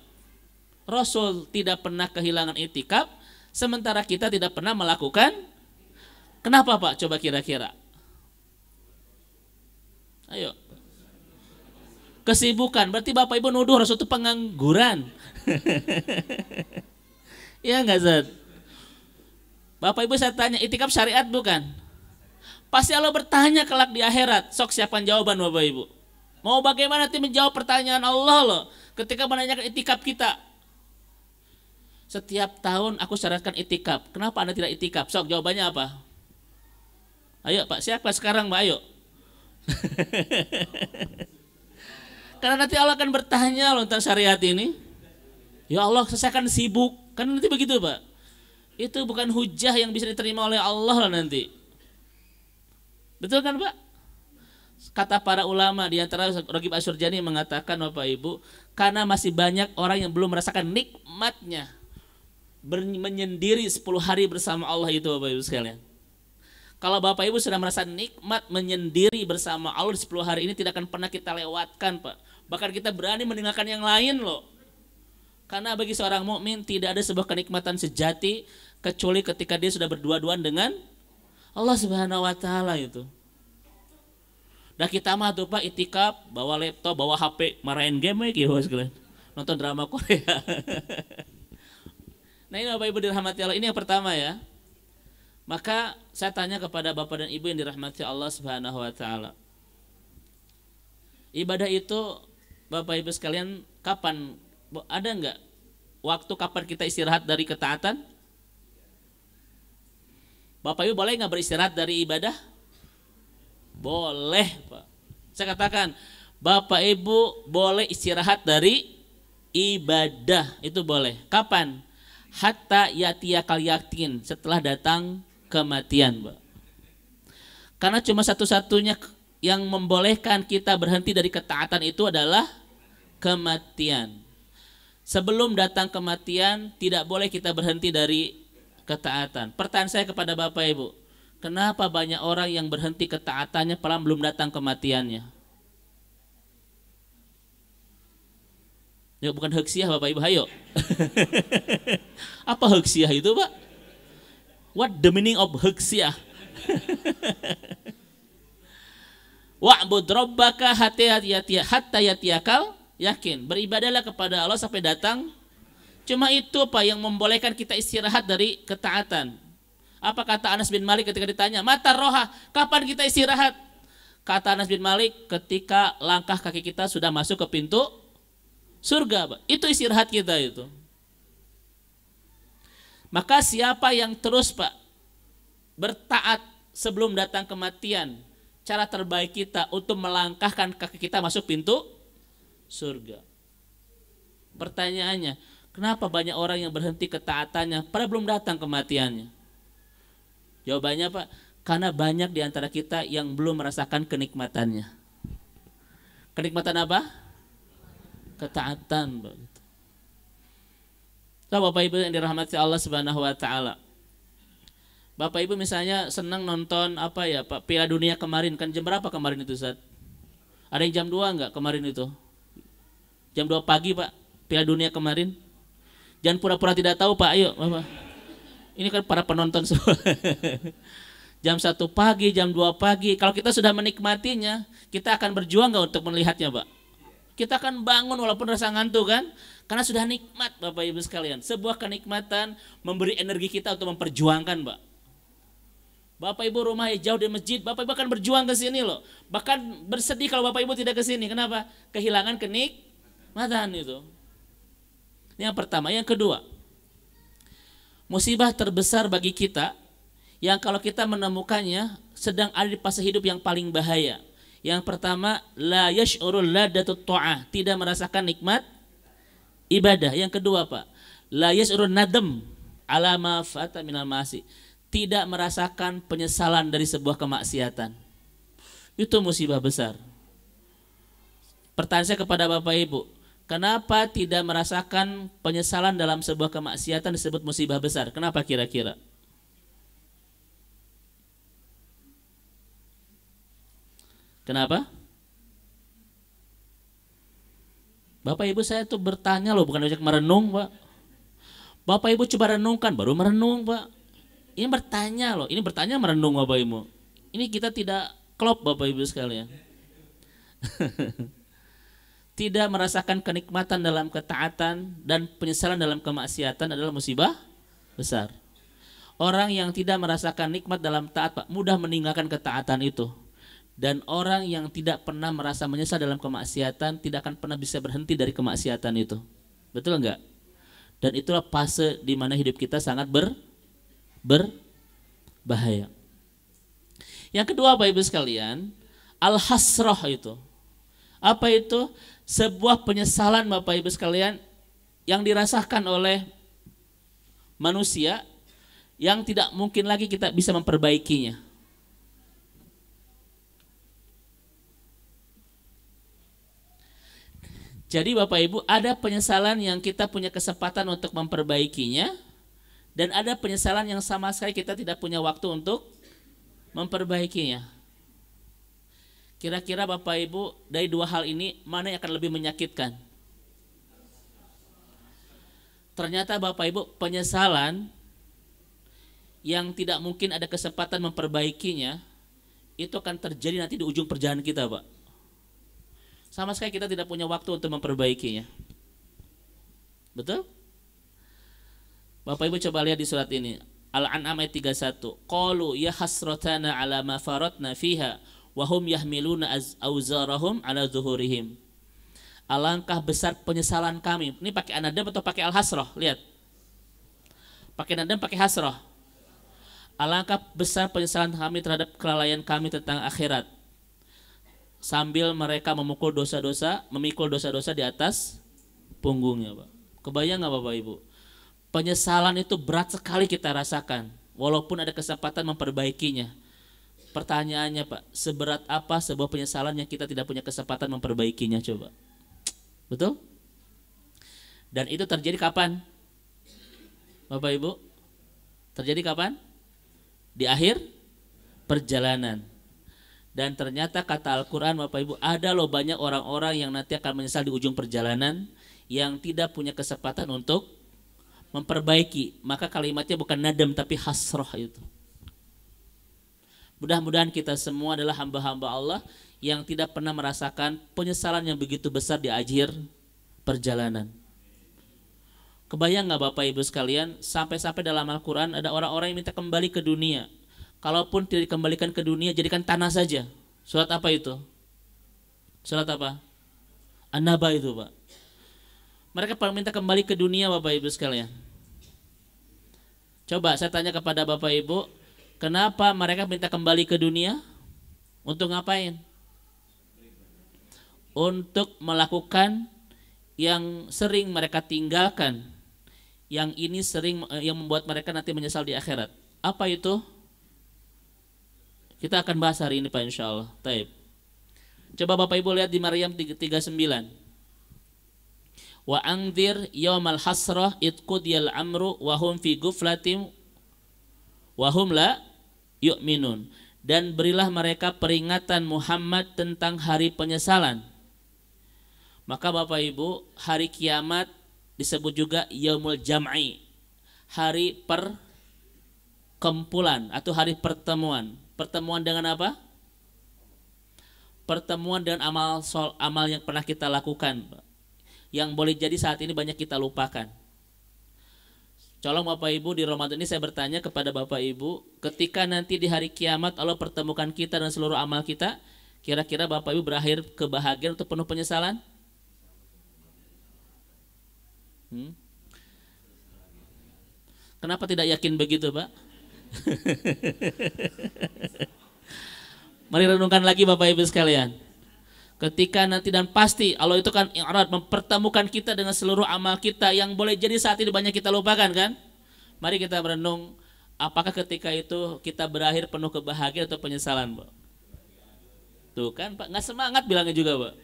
Rasul tidak pernah kehilangan i'tikaf, sementara kita tidak pernah melakukan? Kenapa Pak? Coba kira-kira. Ayo. Kesibukan. Berarti Bapak Ibu nuduh Rasul itu pengangguran. Iya enggak Zat? Bapak Ibu saya tanya, i'tikaf syariat bukan? Pasti Allah bertanya kelak di akhirat. Sok siapkan jawaban Bapak Ibu. Mau bagaimana nanti menjawab pertanyaan Allah loh ketika menanyakan i'tikaf kita? Setiap tahun aku syaratkan i'tikaf. Kenapa Anda tidak i'tikaf? Sok jawabannya apa? Ayo Pak, siapa sekarang Pak? Ayo. Karena nanti Allah akan bertanya loh tentang syariat ini. Ya Allah, saya akan sibuk. Kan nanti begitu Pak. Itu bukan hujah yang bisa diterima oleh Allah lah nanti. Betul kan Pak? Kata para ulama, di antara Ragib Asyurjani mengatakan Bapak Ibu, karena masih banyak orang yang belum merasakan nikmatnya menyendiri 10 hari bersama Allah itu Bapak Ibu sekalian. Kalau Bapak Ibu sudah merasa nikmat menyendiri bersama Allah di 10 hari ini, tidak akan pernah kita lewatkan Pak. Bahkan kita berani meninggalkan yang lain loh. Karena bagi seorang mukmin tidak ada sebuah kenikmatan sejati kecuali ketika dia sudah berdua-duaan dengan Allah Subhanahu wa taala itu. Dah kita mah tuh Pak i'tikaf, bawa laptop, bawa HP, marahin game gitu sekalian. Nonton drama Korea. Nah ini Bapak Ibu dirahmati Allah, ini yang pertama ya. Maka saya tanya kepada Bapak dan Ibu yang dirahmati Allah Subhanahu wa taala. Ibadah itu Bapak Ibu sekalian, kapan ada enggak waktu kapan kita istirahat dari ketaatan? Bapak Ibu boleh enggak beristirahat dari ibadah? Boleh, Pak. Saya katakan, Bapak Ibu boleh istirahat dari ibadah, itu boleh. Kapan? Hatta yatiyakal yakin, setelah datang kematian, Pak. Karena cuma satu-satunya yang membolehkan kita berhenti dari ketaatan itu adalah kematian. Sebelum datang kematian tidak boleh kita berhenti dari ketaatan. Pertanyaan saya kepada Bapak Ibu, kenapa banyak orang yang berhenti ketaatannya padahal belum datang kematiannya? Ya bukan heksyah Bapak Ibu, hayo. Apa heksyah itu Pak? What the meaning of huksyah? Wa'bud rabbaka hatta yatiyakal yakin. Beribadahlah kepada Allah sampai datang. Cuma itu Pak yang membolehkan kita istirahat dari ketaatan. Apa kata Anas bin Malik ketika ditanya, "Mata roha, kapan kita istirahat?" Kata Anas bin Malik, ketika langkah kaki kita sudah masuk ke pintu surga, Pak. Itu istirahat kita itu. Maka siapa yang terus Pak bertaat sebelum datang kematian, cara terbaik kita untuk melangkahkan kaki kita masuk pintu surga. Pertanyaannya, kenapa banyak orang yang berhenti ketaatannya padahal belum datang kematiannya? Jawabannya Pak, karena banyak di antara kita yang belum merasakan kenikmatannya. Kenikmatan apa? Ketaatan, Pak. So, Bapak Ibu yang dirahmati Allah Subhanahu wa taala. Bapak Ibu misalnya senang nonton apa ya, Pak, Piala Dunia kemarin, kan jam berapa kemarin itu, Ustaz? Ada yang jam 2 enggak kemarin itu? Jam 2 pagi, Pak, Piala Dunia kemarin. Jangan pura-pura tidak tahu, Pak. Ayo, Bapak. Ini kan para penonton semua. Jam 1 pagi, jam 2 pagi. Kalau kita sudah menikmatinya, kita akan berjuang nggak untuk melihatnya, Pak? Kita akan bangun walaupun rasa ngantuk kan? Karena sudah nikmat, Bapak Ibu sekalian. Sebuah kenikmatan memberi energi kita untuk memperjuangkan, Pak. Bapak Ibu rumah jauh dari masjid, Bapak Ibu akan berjuang ke sini loh. Bahkan bersedih kalau Bapak Ibu tidak ke sini. Kenapa? Kehilangan kenikmatan itu. Ini yang pertama. Yang kedua, musibah terbesar bagi kita yang kalau kita menemukannya sedang ada di fase hidup yang paling bahaya. Yang pertama, la yash'urul ladatut ta'ah, tidak merasakan nikmat ibadah. Yang kedua, Pak, la yash'urun nadam ala ma fata minal ma'asi, tidak merasakan penyesalan dari sebuah kemaksiatan. Itu musibah besar. Pertanyaan saya kepada Bapak Ibu, kenapa tidak merasakan penyesalan dalam sebuah kemaksiatan disebut musibah besar? Kenapa kira-kira? Kenapa? Bapak Ibu saya tuh bertanya loh, bukan ajak merenung, Pak. Bapak Ibu coba renungkan, baru merenung, Pak. Ini bertanya loh, ini bertanya merenung, Bapak Ibu. Ini kita tidak klop, Bapak Ibu sekalian. Tidak merasakan kenikmatan dalam ketaatan dan penyesalan dalam kemaksiatan adalah musibah besar. Orang yang tidak merasakan nikmat dalam taat, Pak, mudah meninggalkan ketaatan itu. Dan orang yang tidak pernah merasa menyesal dalam kemaksiatan tidak akan pernah bisa berhenti dari kemaksiatan itu. Betul enggak? Dan itulah fase di mana hidup kita sangat berbahaya. Yang kedua, Bapak Ibu sekalian, al-hasrah itu. Apa itu? Sebuah penyesalan, Bapak Ibu sekalian, yang dirasakan oleh manusia yang tidak mungkin lagi kita bisa memperbaikinya. Jadi Bapak Ibu, ada penyesalan yang kita punya kesempatan untuk memperbaikinya, dan ada penyesalan yang sama sekali kita tidak punya waktu untuk memperbaikinya. Kira-kira Bapak Ibu, dari dua hal ini mana yang akan lebih menyakitkan? Ternyata Bapak Ibu, penyesalan yang tidak mungkin ada kesempatan memperbaikinya itu akan terjadi nanti di ujung perjalanan kita, Pak. Sama sekali kita tidak punya waktu untuk memperbaikinya. Betul? Bapak Ibu coba lihat di surat ini, Al-An'am ayat 31. Qalu ya hasratana ala ma faratna fiha wa hum yahmiluna auzarahum ala zuhurihim. Alangkah besar penyesalan kami. Ini pakai anadam atau pakai al-hasrah? Lihat. Pakai anadam, pakai hasrah. Alangkah besar penyesalan kami terhadap kelalaian kami tentang akhirat. Sambil mereka memikul dosa-dosa di atas punggungnya, Pak. Kebayang nggak Bapak Ibu? Penyesalan itu berat sekali kita rasakan, walaupun ada kesempatan memperbaikinya. Pertanyaannya, Pak, seberat apa sebuah penyesalan yang kita tidak punya kesempatan memperbaikinya, coba? Betul? Dan itu terjadi kapan? Bapak Ibu? Terjadi kapan? Di akhir perjalanan. Dan ternyata kata Al-Quran, Bapak Ibu, ada loh banyak orang-orang yang nanti akan menyesal di ujung perjalanan yang tidak punya kesempatan untuk memperbaiki, maka kalimatnya bukan nadam tapi hasrah itu. Mudah-mudahan kita semua adalah hamba-hamba Allah yang tidak pernah merasakan penyesalan yang begitu besar di akhir perjalanan. Kebayang nggak Bapak Ibu sekalian, sampai-sampai dalam Al-Quran ada orang-orang yang minta kembali ke dunia. Kalaupun tidak dikembalikan ke dunia, jadikan tanah saja. Surat apa itu? Surat apa? An-Naba itu Pak. Mereka minta kembali ke dunia Bapak Ibu sekalian. Coba saya tanya kepada Bapak Ibu, kenapa mereka minta kembali ke dunia? Untuk ngapain? Untuk melakukan yang sering mereka tinggalkan. Yang ini sering yang membuat mereka nanti menyesal di akhirat. Apa itu? Kita akan bahas hari ini Pak insyaallah. Taib. Coba Bapak Ibu lihat di Maryam 39. Wa anzir yaumal hasrah id qudiyal amru wa hum fi ghuflatin wa hum la yu'minun. Dan berilah mereka peringatan Muhammad tentang hari penyesalan. Maka Bapak Ibu, hari kiamat disebut juga yaumul jam'i, hari perkumpulan atau hari pertemuan. Pertemuan dengan apa? Pertemuan dengan amal yang pernah kita lakukan, yang boleh jadi saat ini banyak kita lupakan. Tolong Bapak Ibu, di Ramadan ini saya bertanya kepada Bapak Ibu, ketika nanti di hari kiamat Allah pertemukan kita dan seluruh amal kita, kira-kira Bapak Ibu berakhir kebahagiaan atau penuh penyesalan? Kenapa tidak yakin begitu Pak? Mari renungkan lagi Bapak Ibu sekalian. Ketika nanti dan pasti Allah itu kan i'rad, mempertemukan kita dengan seluruh amal kita yang boleh jadi saat ini banyak kita lupakan kan? Mari kita merenung, apakah ketika itu kita berakhir penuh kebahagiaan atau penyesalan Pak? Tuh kan Pak, nggak semangat bilangnya juga Pak.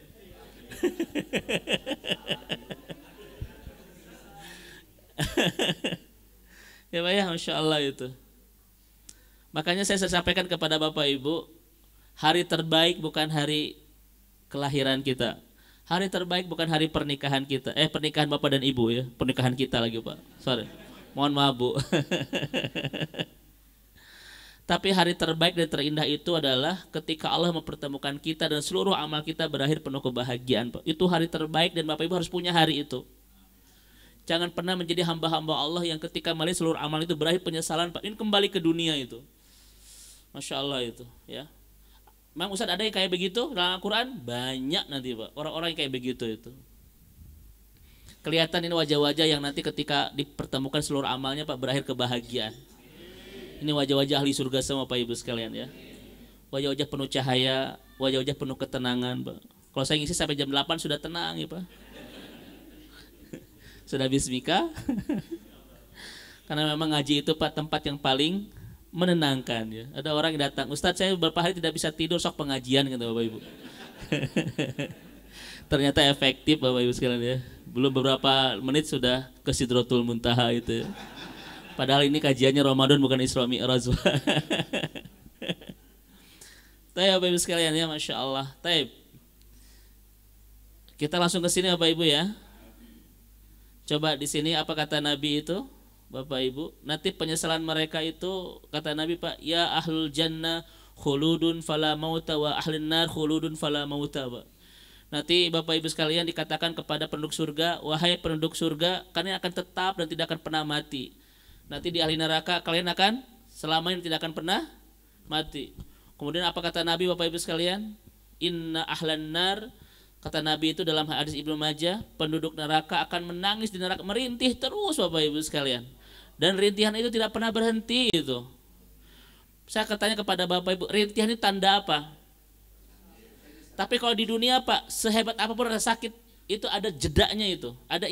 Ya Pak ya, Masya Allah itu. Makanya saya sampaikan kepada Bapak Ibu, hari terbaik bukan hari kelahiran kita. Hari terbaik bukan hari pernikahan kita. Pernikahan Bapak dan Ibu ya, pernikahan kita lagi Pak. Sorry, mohon maaf Bu. Tapi hari terbaik dan terindah itu adalah ketika Allah mempertemukan kita dan seluruh amal kita berakhir penuh kebahagiaan Pak. Itu hari terbaik dan Bapak Ibu harus punya hari itu. Jangan pernah menjadi hamba-hamba Allah yang ketika melihat seluruh amal itu berakhir penyesalan Pak. Ini kembali ke dunia itu. Masya Allah itu ya. Memang Ustaz ada yang kayak begitu dalam Al-Quran? Banyak nanti Pak. Orang-orang yang kayak begitu itu. Kelihatan ini wajah-wajah yang nanti ketika dipertemukan seluruh amalnya Pak berakhir kebahagiaan. Ini wajah-wajah ahli surga semua Pak Ibu sekalian ya. Wajah-wajah penuh cahaya, wajah-wajah penuh ketenangan Pak. Kalau saya ngisi sampai jam 8 sudah tenang ya Pak. Sudah bismika. Karena memang ngaji itu Pak tempat yang paling menenangkan ya. Ada orang yang datang, Ustadz saya beberapa hari tidak bisa tidur, sok pengajian kata Bapak Ibu. Ternyata efektif Bapak Ibu sekalian ya. Belum beberapa menit sudah ke Sidratul Muntaha itu ya. Padahal ini kajiannya Ramadan bukan Isra Mi'raj. Taib Bapak Ibu sekalian ya, Masya Allah. Taib. Kita langsung ke sini Bapak Ibu ya. Coba di sini apa kata Nabi itu, Bapak Ibu? Nanti penyesalan mereka itu kata Nabi Pak, ya ahlul jannah khuludun fala mauta wa ahlun nar khuludun fala mauta Pak. Nanti Bapak Ibu sekalian dikatakan kepada penduduk surga, wahai penduduk surga, kalian akan tetap dan tidak akan pernah mati. Nanti di ahli neraka kalian akan selamanya tidak akan pernah mati. Kemudian apa kata Nabi Bapak Ibu sekalian? Inna ahlan nar, kata Nabi itu dalam hadis Ibnu Majah, penduduk neraka akan menangis di neraka, merintih terus Bapak Ibu sekalian. Dan rintihan itu tidak pernah berhenti itu. Saya katanya kepada Bapak Ibu, rintihan itu tanda apa? Tapi kalau di dunia Pak, sehebat apapun rasa sakit, itu ada jedanya itu, ada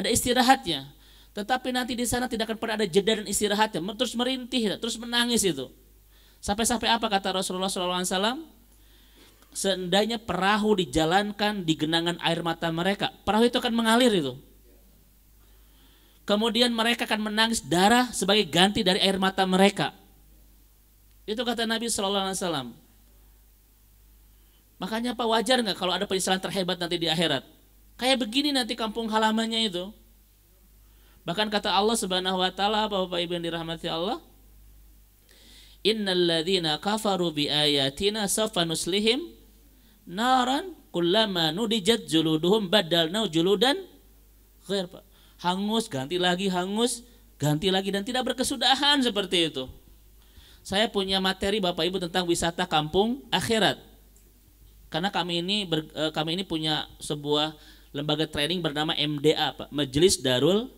istirahatnya. Tetapi nanti di sana tidak akan pernah ada jeda dan istirahatnya, terus merintih, terus menangis itu. Sampai-sampai apa kata Rasulullah SAW? Seandainya perahu dijalankan di genangan air mata mereka, perahu itu akan mengalir itu. Kemudian mereka akan menangis darah sebagai ganti dari air mata mereka. Itu kata Nabi SAW. Makanya Pak, wajar nggak kalau ada penyesalan terhebat nanti di akhirat? Kayak begini nanti kampung halamannya itu. Bahkan kata Allah Subhanahu wa taala, Bapak Ibu yang dirahmati Allah, innal ladzina kafaru bi ayatina sawfa nuslihim naran kullama nudijat juluduhum badalna juludan ghair. Hangus ganti lagi, hangus ganti lagi, dan tidak berkesudahan seperti itu. Saya punya materi Bapak Ibu tentang wisata kampung akhirat. Karena kami ini punya sebuah lembaga training bernama MDA, Pak, Majelis Darul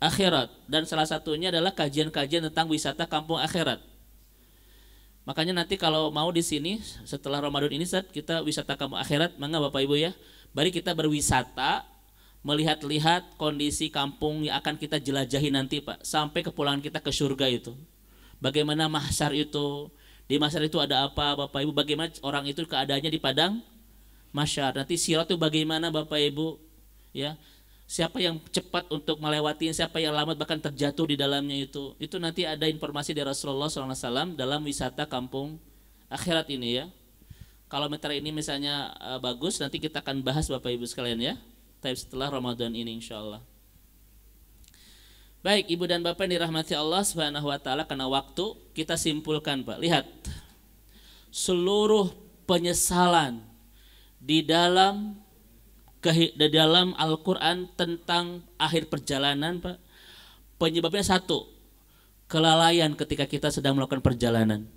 Akhirat, dan salah satunya adalah kajian-kajian tentang wisata kampung akhirat. Makanya nanti kalau mau di sini setelah Ramadan ini saat kita wisata kampung akhirat, mangga Bapak Ibu ya. Mari kita berwisata, melihat-lihat kondisi kampung yang akan kita jelajahi nanti, Pak, sampai kepulangan kita ke surga itu. Bagaimana mahsyar itu? Di mahsyar itu ada apa, Bapak Ibu? Bagaimana orang itu keadaannya di padang mahsyar? Nanti sirat itu bagaimana, Bapak Ibu? Ya. Siapa yang cepat untuk melewati, siapa yang lambat bahkan terjatuh di dalamnya itu. Itu nanti ada informasi dari Rasulullah SAW dalam wisata kampung akhirat ini ya. Kalau materi ini misalnya bagus, nanti kita akan bahas Bapak Ibu sekalian ya. Tapi setelah Ramadan ini insya Allah. Baik Ibu dan Bapak yang dirahmati Allah Subhanahu wa taala, karena waktu kita simpulkan, Pak. Lihat. Seluruh penyesalan di dalam Al-Quran tentang akhir perjalanan, Pak, penyebabnya satu, kelalaian ketika kita sedang melakukan perjalanan.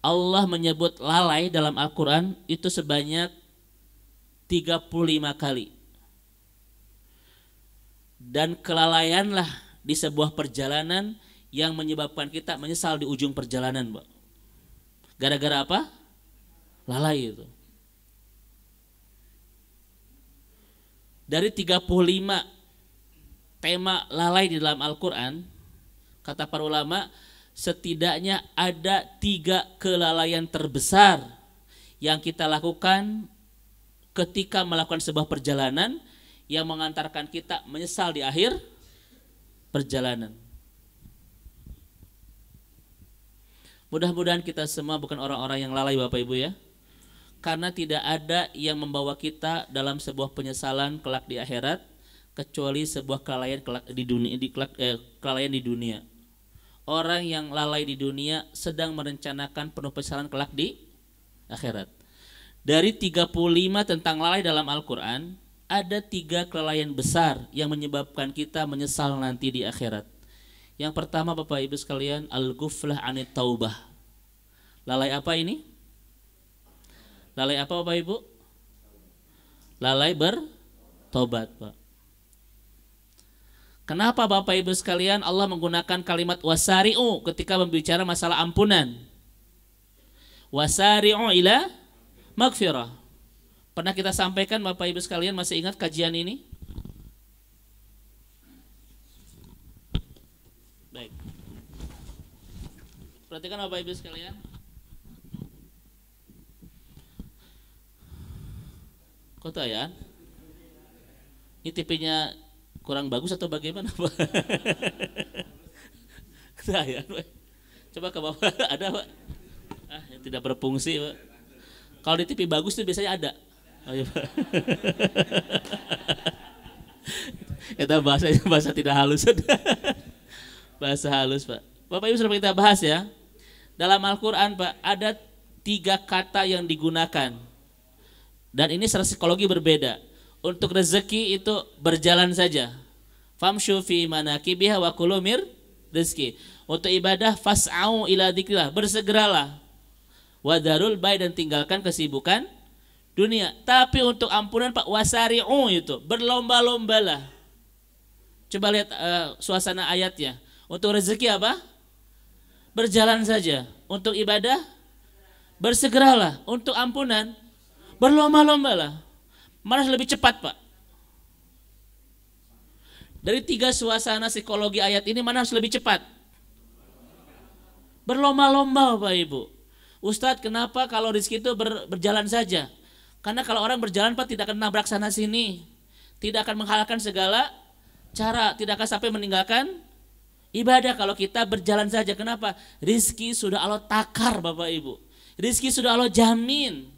Allah menyebut lalai dalam Al-Quran itu sebanyak 35 kali. Dan kelalaianlah di sebuah perjalanan yang menyebabkan kita menyesal di ujung perjalanan, Pak. Gara-gara apa? Lalai itu. Dari 35 tema lalai di dalam Al-Quran, kata para ulama, setidaknya ada 3 kelalaian terbesar yang kita lakukan ketika melakukan sebuah perjalanan yang mengantarkan kita menyesal di akhir perjalanan. Mudah-mudahan kita semua bukan orang-orang yang lalai Bapak Ibu ya. Karena tidak ada yang membawa kita dalam sebuah penyesalan kelak di akhirat kecuali sebuah kelalaian kelalaian di dunia. Orang yang lalai di dunia sedang merencanakan penuh penyesalan kelak di akhirat. Dari 35 tentang lalai dalam Al-Quran, ada 3 kelalaian besar yang menyebabkan kita menyesal nanti di akhirat. Yang pertama Bapak Ibu sekalian, al-ghuflah anit taubah. Lalai apa ini? Lalai apa Bapak Ibu? Lalai bertobat, Pak. Kenapa Bapak Ibu sekalian Allah menggunakan kalimat wasari'u ketika berbicara masalah ampunan? Wasari'u ila magfirah. Pernah kita sampaikan Bapak Ibu sekalian, masih ingat kajian ini? Baik. Perhatikan Bapak Ibu sekalian. Kok ya? Ini TV-nya kurang bagus atau bagaimana, Pak? Ya, coba ke Bapak, ada Pak? Yang tidak berfungsi, Pak. Kalau di TV bagus itu biasanya ada. Oh iya, Pak. Kita bahasa tidak halus. Bahasa halus, Pak. Bapak Ibu sudah kita bahas ya. Dalam Al-Quran, Pak, ada 3 kata yang digunakan. Dan ini secara psikologi berbeda. Untuk rezeki itu berjalan saja. Famshu fi manakibiha wa kulu mir rizki. Untuk ibadah fas'au ila dzikrillah, bersegeralah. Wa darul bai, dan tinggalkan kesibukan dunia. Tapi untuk ampunan Pak, wasari'u itu berlomba-lombalah. Coba lihat suasana ayatnya. Untuk rezeki apa? Berjalan saja. Untuk ibadah bersegeralah. Untuk ampunan berlomba-lombalah. Mana lebih cepat, Pak? Dari 3 suasana psikologi ayat ini, mana harus lebih cepat? Berlomba-lomba, Bapak Ibu. Ustadz, kenapa kalau rezeki itu berjalan saja? Karena kalau orang berjalan, Pak, tidak akan nabrak sana sini, tidak akan menghalalkan segala cara, tidak akan sampai meninggalkan ibadah kalau kita berjalan saja. Kenapa? Rizki sudah Allah takar, Bapak Ibu. Rizki sudah Allah jamin.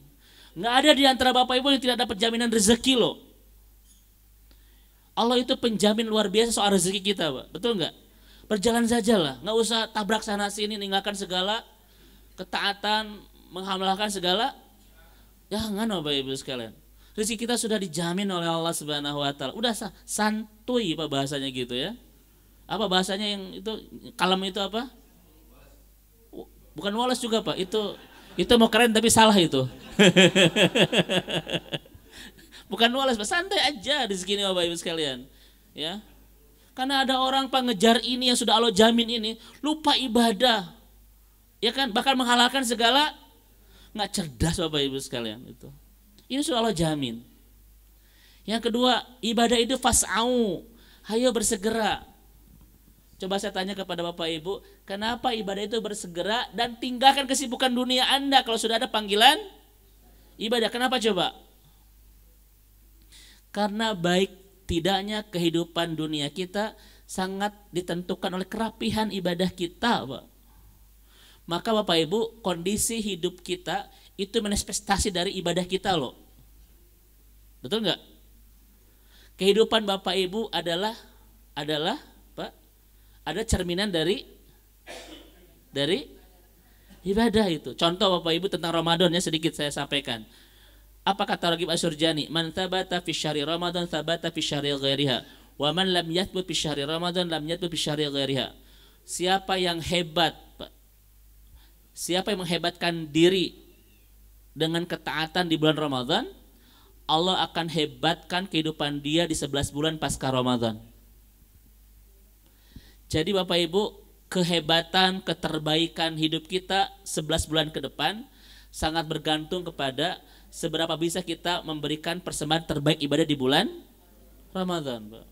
Nggak ada di antara Bapak Ibu yang tidak dapat jaminan rezeki loh. Allah itu penjamin luar biasa soal rezeki kita, Pak. Betul nggak? Berjalan saja lah, nggak usah tabrak sana sini, ninggalkan segala ketaatan, menghamlalkan segala. Jangan Bapak Ibu sekalian. Rezeki kita sudah dijamin oleh Allah Subhanahu wa taala. Udah santuy Pak bahasanya gitu ya. Apa bahasanya yang itu kalem itu apa? Bukan walas juga Pak. Itu mau keren tapi salah itu. Bukan walas Pak, santai aja di sini Bapak Ibu sekalian. Ya. Karena ada orang Pak ngejar ini yang sudah Allah jamin ini, lupa ibadah. Ya kan? Bahkan menghalalkan segala, nggak cerdas Bapak Ibu sekalian itu. Ini sudah Allah jamin. Yang kedua, ibadah itu fas'au. Hayo bersegera. Coba saya tanya kepada Bapak Ibu, kenapa ibadah itu bersegera dan tinggalkan kesibukan dunia Anda kalau sudah ada panggilan ibadah? Kenapa coba? Karena baik tidaknya kehidupan dunia kita sangat ditentukan oleh kerapihan ibadah kita, Pak. Maka Bapak Ibu, kondisi hidup kita itu manifestasi dari ibadah kita loh. Betul nggak? Kehidupan Bapak Ibu adalah Pak, ada cerminan dari ibadah itu. Contoh Bapak Ibu tentang Ramadan ya, sedikit saya sampaikan. Apa kata Ragib Asyurjani? Man thabata fi syahri Ramadan thabata fi syahri ghairiha. Wa man lam yathbut fi syahri Ramadan lam yathbut fi syahri ghairiha. Siapa yang hebat, Pak, siapa yang menghebatkan diri dengan ketaatan di bulan Ramadan, Allah akan hebatkan kehidupan dia di 11 bulan pasca Ramadan. Jadi Bapak Ibu, kehebatan, keterbaikan hidup kita 11 bulan ke depan sangat bergantung kepada seberapa bisa kita memberikan persembahan terbaik ibadah di bulan Ramadan, Pak.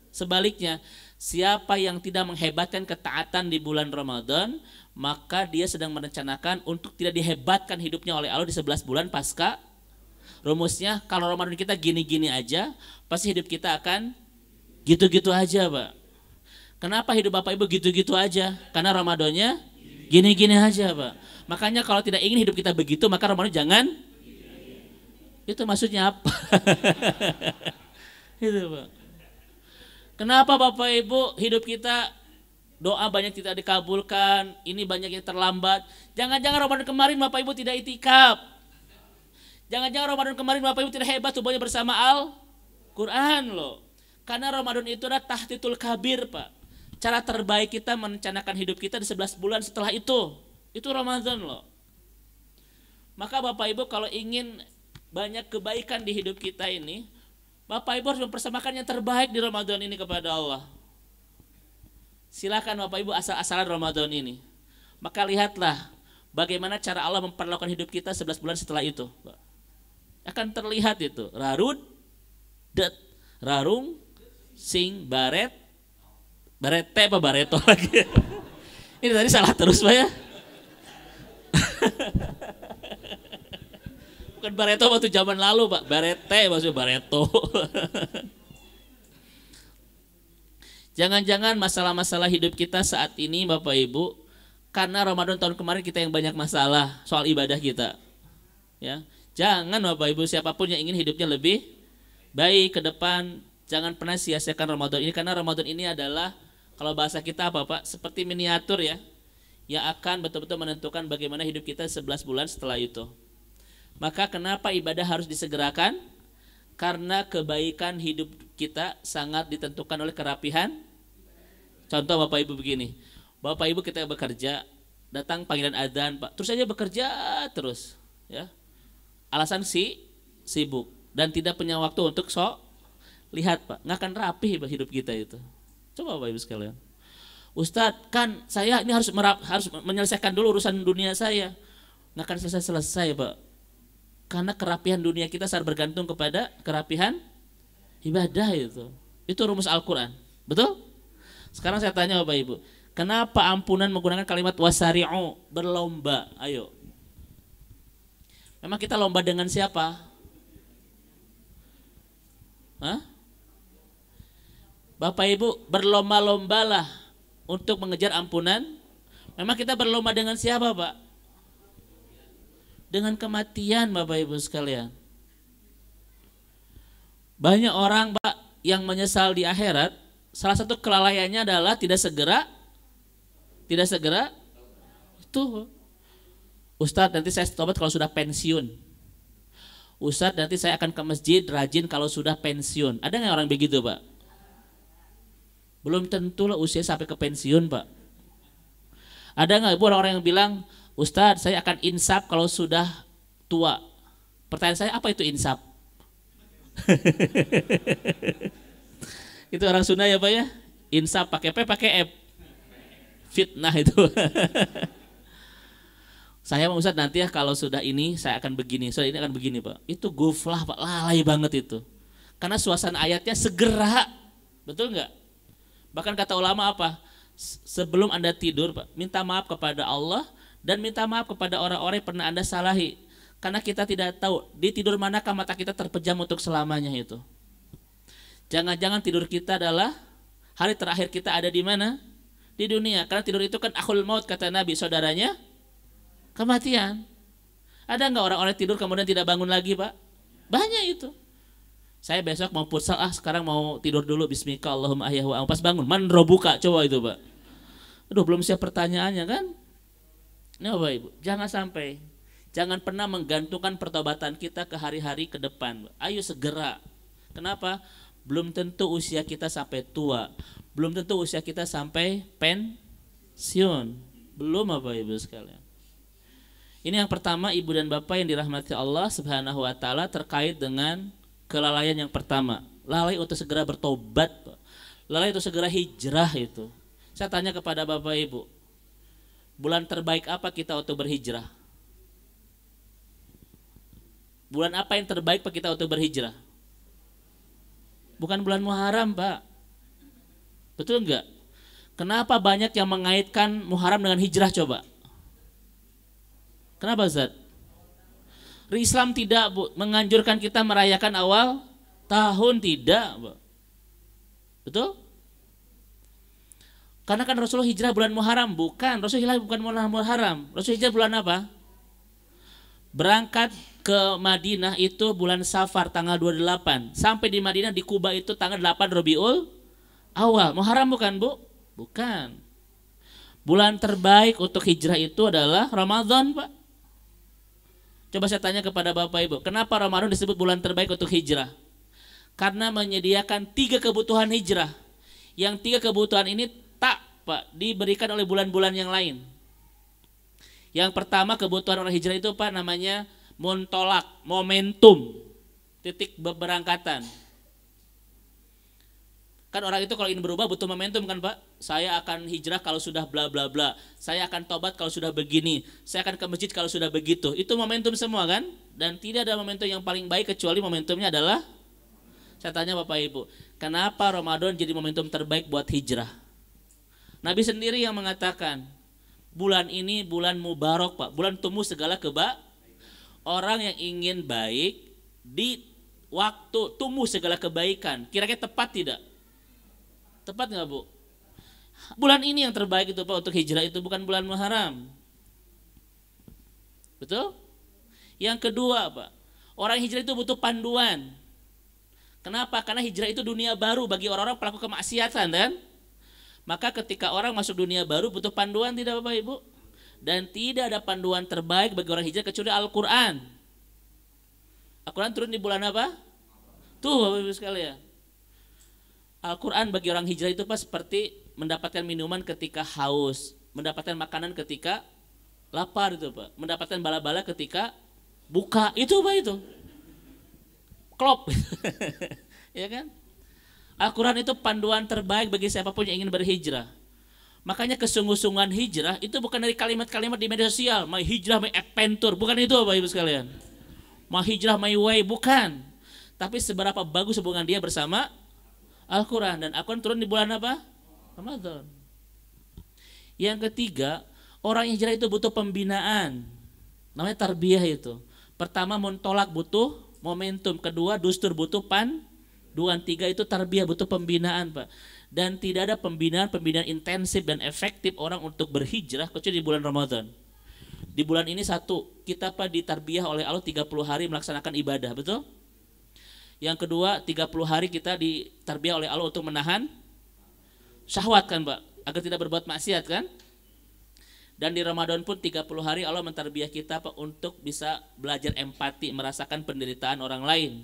Sebaliknya, siapa yang tidak menghebatkan ketaatan di bulan Ramadan, maka dia sedang merencanakan untuk tidak dihebatkan hidupnya oleh Allah di 11 bulan pasca. Rumusnya, kalau Ramadan kita gini-gini aja, pasti hidup kita akan gitu-gitu aja, Pak. Kenapa hidup Bapak Ibu gitu-gitu aja? Karena Ramadannya gini-gini aja, Pak. Makanya kalau tidak ingin hidup kita begitu, maka Ramadan jangan. Itu maksudnya apa? Itu Pak. Kenapa Bapak Ibu hidup kita doa banyak tidak dikabulkan, ini banyak yang terlambat? Jangan-jangan Ramadan kemarin Bapak Ibu tidak itikaf. Jangan-jangan Ramadan kemarin Bapak Ibu tidak hebat hubungannya bersama Al-Quran loh. Karena Ramadan itu adalah tahtitul kabir, Pak. Cara terbaik kita merencanakan hidup kita di 11 bulan setelah itu. Itu Ramadan loh. Maka Bapak Ibu kalau ingin banyak kebaikan di hidup kita ini, Bapak Ibu harus mempersembahkan yang terbaik di Ramadan ini kepada Allah. Silakan Bapak Ibu asal-asalan Ramadan ini. Maka lihatlah bagaimana cara Allah memperlakukan hidup kita 11 bulan setelah itu. Akan terlihat itu. Rarud, det, rarung, sing, baret, barete apa bareto lagi. Ini tadi salah terus Pak ya. Bukan bareto waktu zaman lalu Pak, barete maksudnya bareto. Jangan-jangan masalah-masalah hidup kita saat ini Bapak Ibu, karena Ramadan tahun kemarin kita yang banyak masalah soal ibadah kita. Ya, jangan Bapak Ibu, siapapun yang ingin hidupnya lebih baik ke depan, jangan pernah sia-siakan Ramadan ini, karena Ramadan ini adalah, kalau bahasa kita apa Pak, seperti miniatur ya, yang akan betul-betul menentukan bagaimana hidup kita 11 bulan setelah itu. Maka kenapa ibadah harus disegerakan? Karena kebaikan hidup kita sangat ditentukan oleh kerapihan. Contoh Bapak Ibu begini, Bapak Ibu kita bekerja, datang panggilan adzan Pak, terus aja bekerja terus ya. Alasan sibuk dan tidak punya waktu untuk lihat Pak, nggak akan rapi hidup kita itu. Coba Bapak Ibu sekalian. Ustadz kan saya ini harus menyelesaikan dulu urusan dunia saya. Nggak akan selesai Pak. Karena kerapihan dunia kita sangat bergantung kepada kerapihan ibadah itu. Itu rumus Al-Quran. Betul? Sekarang saya tanya Bapak Ibu, kenapa ampunan menggunakan kalimat wasari'u, berlomba? Ayo. Memang kita lomba dengan siapa? Hah? Bapak Ibu, berlomba-lombalah untuk mengejar ampunan. Memang kita berlomba dengan siapa Pak? Dengan kematian Bapak Ibu sekalian. Banyak orang Pak yang menyesal di akhirat, salah satu kelalaiannya adalah tidak segera itu. Ustadz, nanti saya tobat kalau sudah pensiun. Ustadz, nanti saya akan ke masjid rajin kalau sudah pensiun. Ada nggak orang begitu, Pak? Belum tentu lah usia sampai ke pensiun, Pak. Ada nggak ibu orang-orang yang bilang, Ustadz, saya akan insaf kalau sudah tua. Pertanyaan saya, apa itu insaf? Itu orang Sunda ya, Pak ya? Insaf pakai P, pakai F. Fitnah itu. Saya mau Ustadz nanti ya kalau sudah ini saya akan begini, sudah ini akan begini, Pak. Itu guflah, Pak, lalai banget itu. Karena suasana ayatnya segera, betul nggak? Bahkan kata ulama apa? Sebelum Anda tidur, Pak, minta maaf kepada Allah dan minta maaf kepada orang-orang yang pernah Anda salahi. Karena kita tidak tahu di tidur manakah mata kita terpejam untuk selamanya itu. Jangan-jangan tidur kita adalah hari terakhir kita ada di mana? Di dunia. Karena tidur itu kan akhul maut, kata Nabi, saudaranya kematian. Ada nggak orang-orang tidur kemudian tidak bangun lagi, Pak? Banyak itu. Saya besok mau futsal, sekarang mau tidur dulu, bismika Allahumma ahyahu wa pas bangun, man robuka, coba itu, Pak. Aduh, belum siap pertanyaannya kan? Ini Bapak Ibu, jangan sampai, jangan pernah menggantungkan pertobatan kita ke hari-hari ke depan. Ayo segera. Kenapa? Belum tentu usia kita sampai tua, belum tentu usia kita sampai pensiun, belum, Bapak Ibu sekalian. Ini yang pertama, Ibu dan Bapak yang dirahmati Allah Subhanahu wa taala, terkait dengan kelalaian yang pertama. Lalai untuk segera bertobat, lalai untuk segera hijrah itu. Saya tanya kepada Bapak Ibu, bulan terbaik apa kita untuk berhijrah? Bulan apa yang terbaik Pak kita untuk berhijrah? Bukan bulan Muharram, Pak. Betul enggak? Kenapa banyak yang mengaitkan Muharram dengan hijrah coba? Kenapa, Ustaz? Islam tidak, Bu, menganjurkan kita merayakan awal tahun, tidak, Bu. Betul? Karena kan Rasulullah hijrah bulan Muharram, bukan. Rasulullah bukan bulan Muharram. Rasulullah hijrah bulan apa? Berangkat ke Madinah itu bulan Safar tanggal 28. Sampai di Madinah di Kuba itu tanggal 8 Rabiul Awal. Muharram bukan, Bu? Bukan. Bulan terbaik untuk hijrah itu adalah Ramadan, Pak. Coba saya tanya kepada Bapak Ibu, kenapa Ramadan disebut bulan terbaik untuk hijrah? Karena menyediakan 3 kebutuhan hijrah. Yang 3 kebutuhan ini tak, Pak, diberikan oleh bulan-bulan yang lain. Yang pertama kebutuhan orang hijrah itu, Pak, namanya muntolak, momentum, titik berangkatan. Kan orang itu kalau ingin berubah butuh momentum kan, Pak? Saya akan hijrah kalau sudah bla bla bla. Saya akan tobat kalau sudah begini. Saya akan ke masjid kalau sudah begitu. Itu momentum semua kan? Dan tidak ada momentum yang paling baik kecuali momentumnya adalah, saya tanya Bapak Ibu, kenapa Ramadan jadi momentum terbaik buat hijrah? Nabi sendiri yang mengatakan, bulan ini bulan mubarak, Pak. Bulan tumbuh segala orang yang ingin baik di waktu tumbuh segala kebaikan. Kira-kira tepat tidak? Tepat nggak, Bu? Bulan ini yang terbaik itu, Pak, untuk hijrah itu, bukan bulan Muharram. Betul? Yang kedua, Pak, orang hijrah itu butuh panduan. Kenapa? Karena hijrah itu dunia baru bagi orang-orang pelaku kemaksiatan, kan? Maka ketika orang masuk dunia baru butuh panduan, tidak, Bapak Ibu? Dan tidak ada panduan terbaik bagi orang hijrah kecuali Al-Quran. Al-Quran turun di bulan apa? Tuh, Bapak Ibu sekalian. Al-Quran bagi orang hijrah itu, Pak, seperti mendapatkan minuman ketika haus, mendapatkan makanan ketika lapar itu, Pak, mendapatkan bala-bala ketika buka, itu, Pak, itu klop. Ya kan? Al-Quran itu panduan terbaik bagi siapapun yang ingin berhijrah. Makanya kesungguh-sungguhan hijrah itu bukan dari kalimat-kalimat di media sosial, my hijrah, my adventure, bukan itu, Bapak Ibu sekalian. My hijrah, my way, bukan. Tapi seberapa bagus hubungan dia bersama Al-Quran. Dan Al-Quran turun di bulan apa? Ramadan. Yang ketiga, orang hijrah itu butuh pembinaan. Namanya tarbiyah itu. Pertama, muntolak, butuh momentum. Kedua, dustur, butuh panduan. 3 itu tarbiyah, butuh pembinaan, Pak. Dan tidak ada pembinaan intensif dan efektif orang untuk berhijrah kecuali di bulan Ramadan. Di bulan ini kita, Pak, ditarbiyah oleh Allah 30 hari melaksanakan ibadah, betul? Yang kedua, 30 hari kita ditarbiyah oleh Allah untuk menahan syahwat kan Pak, agar tidak berbuat maksiat kan. Dan di Ramadan pun 30 hari Allah mentarbiyah kita Pak untuk bisa belajar empati, merasakan penderitaan orang lain.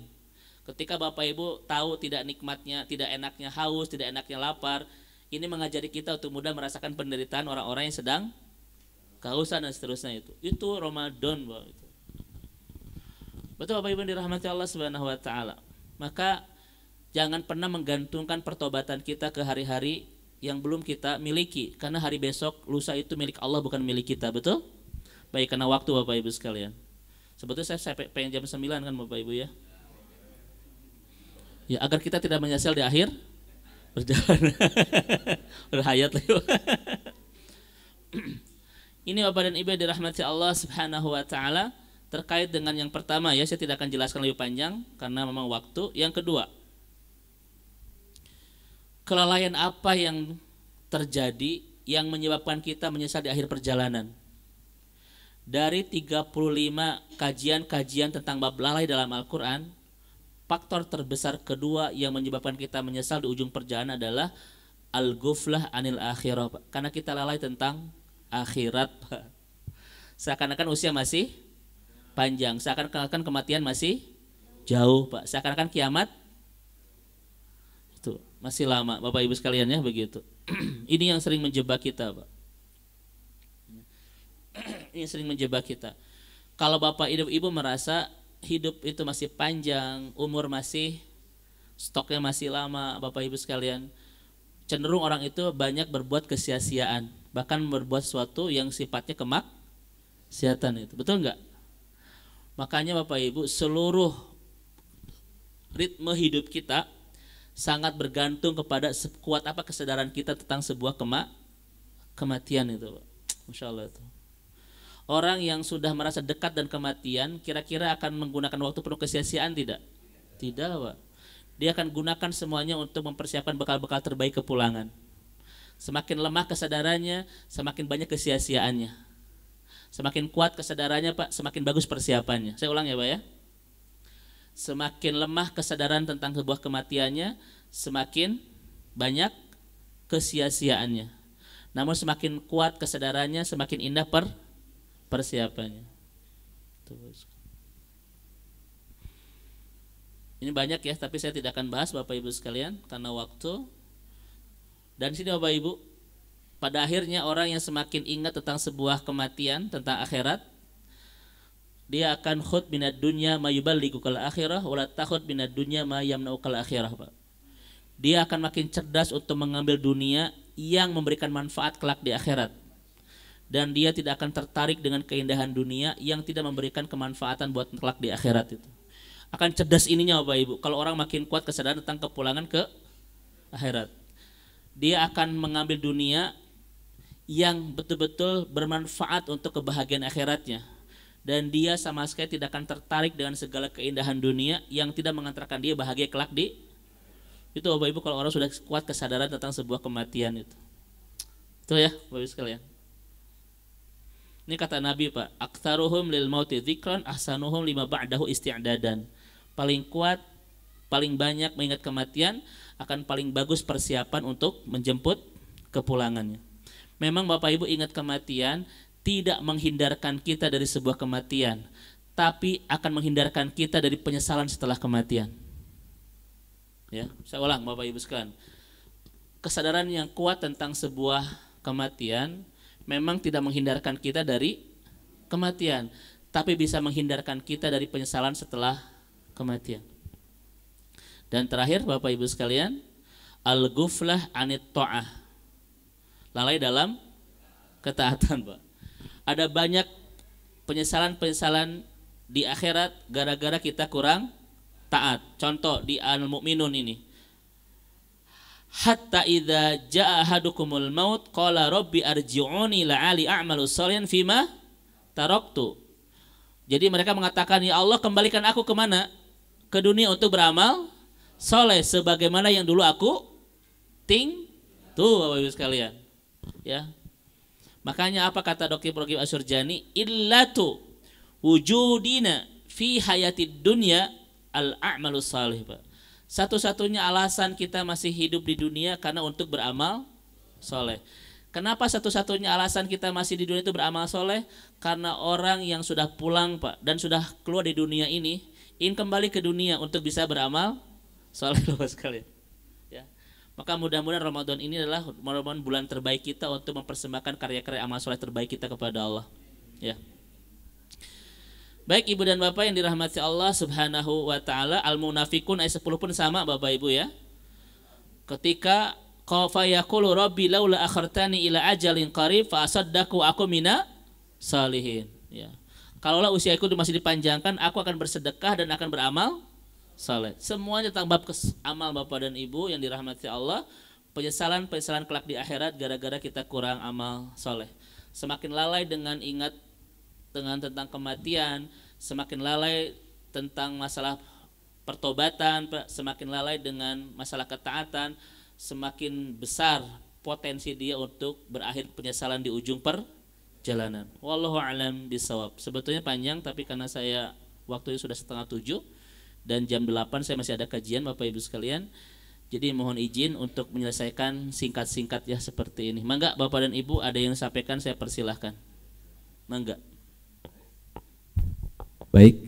Ketika Bapak Ibu tahu tidak nikmatnya, tidak enaknya haus, tidak enaknya lapar, ini mengajari kita untuk mudah merasakan penderitaan orang-orang yang sedang kehausan dan seterusnya itu. Itu Ramadan Pak. Betul Bapak Ibu dirahmati Allah Subhanahu wa taala. Maka jangan pernah menggantungkan pertobatan kita ke hari-hari yang belum kita miliki, karena hari besok, lusa itu milik Allah bukan milik kita, betul? Baik, karena waktu Bapak Ibu sekalian. Sebetulnya saya pengen jam 9 kan Bapak Ibu ya. Ya, agar kita tidak menyesal di akhir perjalanan. Berhayat lagi. Ini Bapak dan Ibu yang dirahmati Allah Subhanahu wa taala. Terkait dengan yang pertama ya, saya tidak akan jelaskan lebih panjang karena memang waktu. Yang kedua, kelalaian apa yang terjadi yang menyebabkan kita menyesal di akhir perjalanan? Dari 35 kajian-kajian tentang bab lalai dalam Al-Quran, faktor terbesar kedua yang menyebabkan kita menyesal di ujung perjalanan adalah al-ghuflah anil akhirah, Pak. Karena kita lalai tentang akhirat, Pak. Seakan-akan usia masih panjang, seakan-akan kematian masih jauh Pak, seakan-akan kiamat itu masih lama Bapak Ibu sekalian ya, begitu. Ini yang sering menjebak kita Pak. Ini yang sering menjebak kita. Kalau Bapak Ibu merasa hidup itu masih panjang, umur masih, stoknya masih lama Bapak Ibu sekalian, cenderung orang itu banyak berbuat kesia-siaan, bahkan berbuat sesuatu yang sifatnya kemaksiatan itu, betul enggak? Makanya Bapak Ibu, seluruh ritme hidup kita sangat bergantung kepada sekuat apa kesadaran kita tentang sebuah kematian itu, Pak. Masya Allah itu. Orang yang sudah merasa dekat dan kematian, kira-kira akan menggunakan waktu penuh kesia-siaan tidak? Tidak Pak. Dia akan gunakan semuanya untuk mempersiapkan bekal-bekal terbaik kepulangan. Semakin lemah kesadarannya, semakin banyak kesia-siaannya. Semakin kuat kesadarannya Pak, semakin bagus persiapannya. Saya ulang ya Pak ya. Semakin lemah kesadaran tentang sebuah kematiannya, semakin banyak kesia-siaannya. Namun semakin kuat kesadarannya, semakin indah persiapannya. Ini banyak ya, tapi saya tidak akan bahas Bapak Ibu sekalian karena waktu. Dan sini Bapak Ibu, pada akhirnya orang yang semakin ingat tentang sebuah kematian, tentang akhirat, dia akan khud minad dunya ma yuballigukal akhirah wala takhud minad dunya ma yamnaukal akhirah, Pak. Dia akan makin cerdas untuk mengambil dunia yang memberikan manfaat kelak di akhirat. Dan dia tidak akan tertarik dengan keindahan dunia yang tidak memberikan kemanfaatan buat kelak di akhirat itu. Akan cerdas ininya Bapak Ibu, kalau orang makin kuat kesadaran tentang kepulangan ke akhirat. Dia akan mengambil dunia yang betul-betul bermanfaat untuk kebahagiaan akhiratnya, dan dia sama sekali tidak akan tertarik dengan segala keindahan dunia yang tidak mengantarkan dia bahagia kelak di itu Bapak Ibu, kalau orang sudah kuat kesadaran tentang sebuah kematian itu ya Bapak Ibu sekalian. Ini kata Nabi Pak, aktsaruhum lil mauti dzikran ahsanuhum lima ba'dahu isti'dadan. Paling kuat, paling banyak mengingat kematian akan paling bagus persiapan untuk menjemput kepulangannya. Memang Bapak Ibu ingat kematian tidak menghindarkan kita dari sebuah kematian, tapi akan menghindarkan kita dari penyesalan setelah kematian. Ya, saya ulang Bapak Ibu sekalian. Kesadaran yang kuat tentang sebuah kematian memang tidak menghindarkan kita dari kematian, tapi bisa menghindarkan kita dari penyesalan setelah kematian. Dan terakhir Bapak Ibu sekalian, al-ghuflah anit ta'ah, lalai dalam ketaatan, Pak. Ada banyak penyesalan-penyesalan di akhirat gara-gara kita kurang taat. Contoh di Al-Mu'minun ini. Hatta idza jaa ahadukumul maut qala rabbi arji'uni la'ali a'malu shalihan fima taraktu. Jadi mereka mengatakan, ya Allah kembalikan aku kemana? Ke dunia untuk beramal soleh sebagaimana yang dulu aku tuh Bapak Ibu sekalian. Ya. Makanya apa kata Dr. Ibrahim Asyurjani? Illatu wujudina fi hayatid dunya al-a'malus salih, Pak. Satu-satunya alasan kita masih hidup di dunia karena untuk beramal soleh. Kenapa satu-satunya alasan kita masih di dunia itu beramal soleh? Karena orang yang sudah pulang, Pak, dan sudah keluar di dunia ini ingin kembali ke dunia untuk bisa beramal soleh, Bapak sekalian. Ya. Maka mudah-mudahan Ramadan ini adalah mudah-mudahan bulan terbaik kita untuk mempersembahkan karya-karya amal soleh terbaik kita kepada Allah. Ya. Baik Ibu dan Bapak yang dirahmati Allah Subhanahu wa taala, Al-Munafikun ayat 10 pun sama Bapak Ibu ya. Ketika qafa yaqulu rabbi laula akhartani ila ajalin qarib fa asaddaqu aku mina salihin, ya. Kalaulah usiaku masih dipanjangkan, aku akan bersedekah dan akan beramal saleh. Semuanya tentang bab amal Bapak dan Ibu yang dirahmati Allah. Penyesalan kelak di akhirat gara-gara kita kurang amal saleh. Semakin lalai dengan ingat dengan tentang kematian, semakin lalai tentang masalah pertobatan, semakin lalai dengan masalah ketaatan, semakin besar potensi dia untuk berakhir penyesalan di ujung perjalanan. Wallahu a'lam bishawab. Sebetulnya panjang, tapi karena saya waktunya sudah 6:30 dan jam 8 saya masih ada kajian Bapak Ibu sekalian. Jadi mohon izin untuk menyelesaikan singkat-singkat ya seperti ini. Mangga Bapak dan Ibu ada yang sampaikan, saya persilahkan. Mangga. Baik,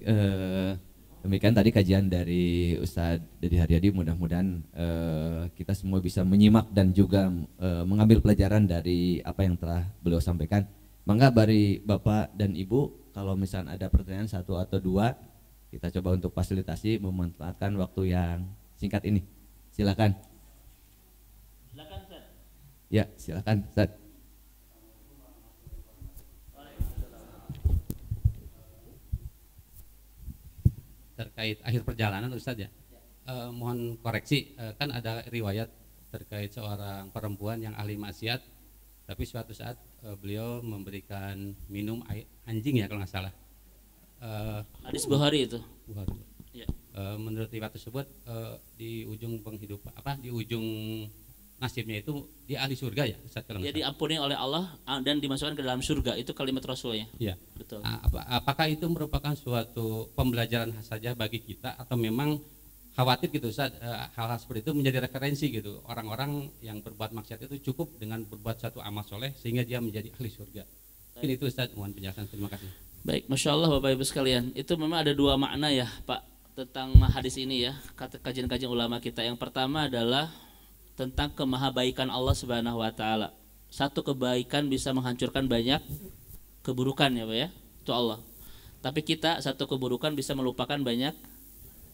demikian tadi kajian dari Ustadz Dedi Haryadi. Mudah-mudahan kita semua bisa menyimak dan juga mengambil pelajaran dari apa yang telah beliau sampaikan. Mangga bari Bapak dan Ibu, kalau misalnya ada pertanyaan 1 atau 2, kita coba untuk fasilitasi memanfaatkan waktu yang singkat ini. Silakan. Silakan Ustaz. Ya, silakan Ustaz. Terkait akhir perjalanan Ustadz ya, mohon koreksi, kan ada riwayat terkait seorang perempuan yang ahli maksiat, tapi suatu saat beliau memberikan minum air anjing ya kalau nggak salah. Hadis Bukhari itu. Bukhari. Ya. Menurut riwayat tersebut di ujung penghidupan di ujung nasibnya itu dia ahli surga ya Ustadz kalau nggak salah. Diampuni oleh Allah dan dimasukkan ke dalam surga, itu kalimat Rasulnya. Iya. Betul. Apakah itu merupakan suatu pembelajaran saja bagi kita atau memang khawatir gitu Ustaz, hal-hal seperti itu menjadi referensi gitu, orang-orang yang berbuat maksiat itu cukup dengan berbuat satu amal soleh sehingga dia menjadi ahli surga. Mungkin itu Ustaz, mohon penjelasan, terima kasih. Baik, Masya Allah Bapak Ibu sekalian, itu memang ada 2 makna ya Pak tentang hadis ini ya, kata kajian-kajian ulama kita. Yang pertama adalah tentang kemahabaikan Allah Subhanahu wa taala. Satu kebaikan bisa menghancurkan banyak keburukan ya Pak ya, itu Allah. Tapi kita satu keburukan bisa melupakan banyak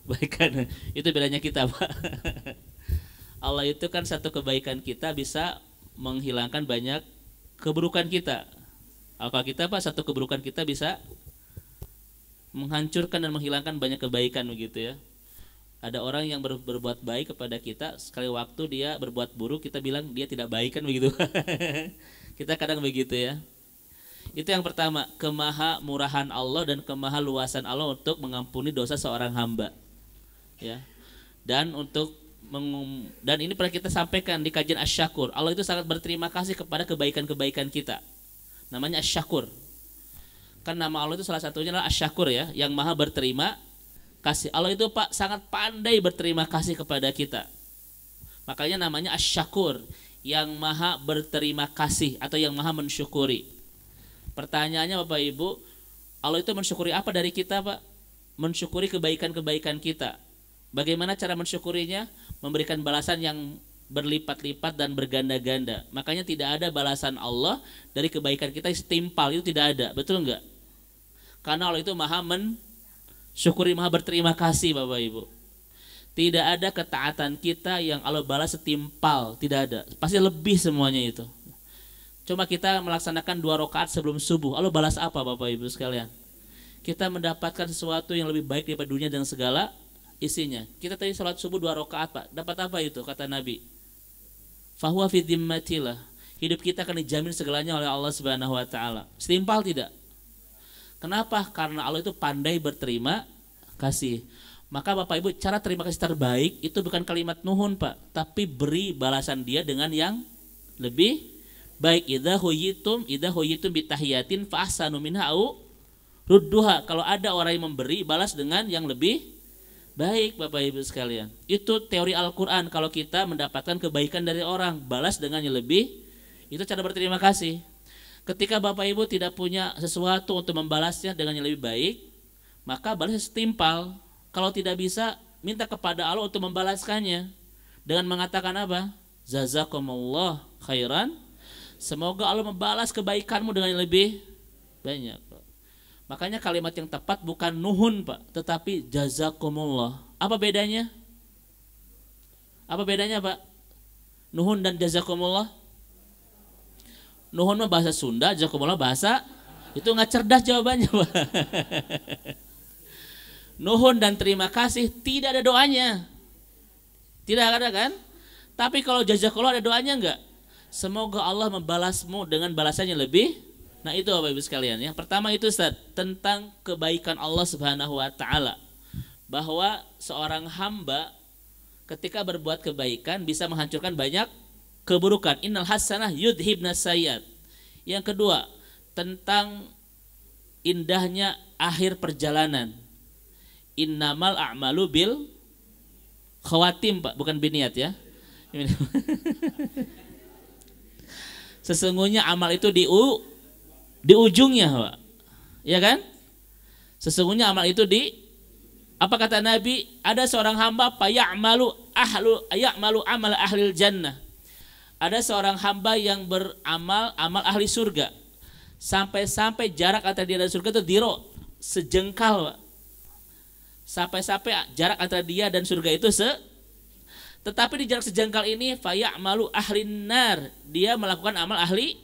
kebaikan. Itu bedanya kita Pak. Allah itu kan satu kebaikan kita bisa menghilangkan banyak keburukan kita. Kalau kita Pak, satu keburukan kita bisa menghancurkan dan menghilangkan banyak kebaikan begitu ya. Ada orang yang berbuat baik kepada kita, sekali waktu dia berbuat buruk, kita bilang dia tidak baik kan begitu. Kita kadang begitu ya. Itu yang pertama, kemahamurahan Allah dan kemahaluasan Allah untuk mengampuni dosa seorang hamba. Ya. Dan ini pernah kita sampaikan di kajian Asy-Syakur. Allah itu sangat berterima kasih kepada kebaikan-kebaikan kita. Namanya Asy-Syakur. Kan nama Allah itu salah satunya adalah Asy-Syakur ya, yang maha berterima kasih. Allah itu Pak sangat pandai berterima kasih kepada kita. Makanya namanya Asy-Syakur, yang maha berterima kasih atau yang maha mensyukuri. Pertanyaannya Bapak Ibu, Allah itu mensyukuri apa dari kita Pak? Mensyukuri kebaikan-kebaikan kita. Bagaimana cara mensyukurinya? Memberikan balasan yang berlipat-lipat dan berganda-ganda. Makanya tidak ada balasan Allah dari kebaikan kita setimpal, itu tidak ada. Betul enggak? Karena Allah itu maha mensyukuri, maha berterima kasih Bapak Ibu. Tidak ada ketaatan kita yang Allah balas setimpal, tidak ada. Pasti lebih semuanya itu. Coba kita melaksanakan 2 rakaat sebelum subuh, Allah balas apa Bapak Ibu sekalian? Kita mendapatkan sesuatu yang lebih baik daripada dunia dan segala isinya. Kita tadi sholat subuh 2 rakaat Pak, dapat apa itu kata Nabi? Fahuwa fi dhimmatillah. Hidup kita akan dijamin segalanya oleh Allah Subhanahu wa taala. Setimpal tidak? Kenapa? Karena Allah itu pandai berterima kasih. Maka Bapak Ibu, cara terima kasih terbaik itu bukan kalimat nuhun Pak, tapi beri balasan dia dengan yang lebih baik. Idza huyitum bitahiyatin fa ahsanu minha au rudduha. Kalau ada orang yang memberi, balas dengan yang lebih baik Bapak Ibu sekalian. Itu teori Al-Quran. Kalau kita mendapatkan kebaikan dari orang, balas dengan yang lebih. Itu cara berterima kasih. Ketika Bapak Ibu tidak punya sesuatu untuk membalasnya dengan yang lebih baik, maka balasnya setimpal. Kalau tidak bisa, minta kepada Allah untuk membalaskannya dengan mengatakan apa? Jazakumullah khairan. Semoga Allah membalas kebaikanmu dengan yang lebih banyak. Makanya kalimat yang tepat bukan nuhun Pak, tetapi jazakumullah. Apa bedanya? Apa bedanya Pak? Nuhun dan jazakumullah? Nuhun mah bahasa Sunda, jazakumullah bahasa itu nggak cerdas jawabannya Pak. Nuhun dan terima kasih tidak ada doanya. Tidak ada kan? Tapi kalau jazakallah ada doanya enggak? Semoga Allah membalasmu dengan balasan yang lebih. Nah itu Bapak Ibu sekalian ya. Pertama itu Ustaz, tentang kebaikan Allah Subhanahu wa taala. Bahwa seorang hamba ketika berbuat kebaikan bisa menghancurkan banyak keburukan. Innal hasanah yudhibnas sayyiat. Yang kedua, tentang indahnya akhir perjalanan. Innamal a'malu bil khawatim Pak, bukan biniat ya. Sesungguhnya amal itu di ujungnya Pak. Ya kan? Sesungguhnya amal itu apa kata Nabi? Ada seorang hamba ya'malu amal ahlil jannah. Ada seorang hamba yang beramal amal ahli surga. Sampai-sampai jarak antara dia dan surga itu diro sejengkal Pak. Sampai-sampai jarak antara dia dan surga itu tetapi di jarak sejengkal ini fayamalu ahlin nar, dia melakukan amal ahli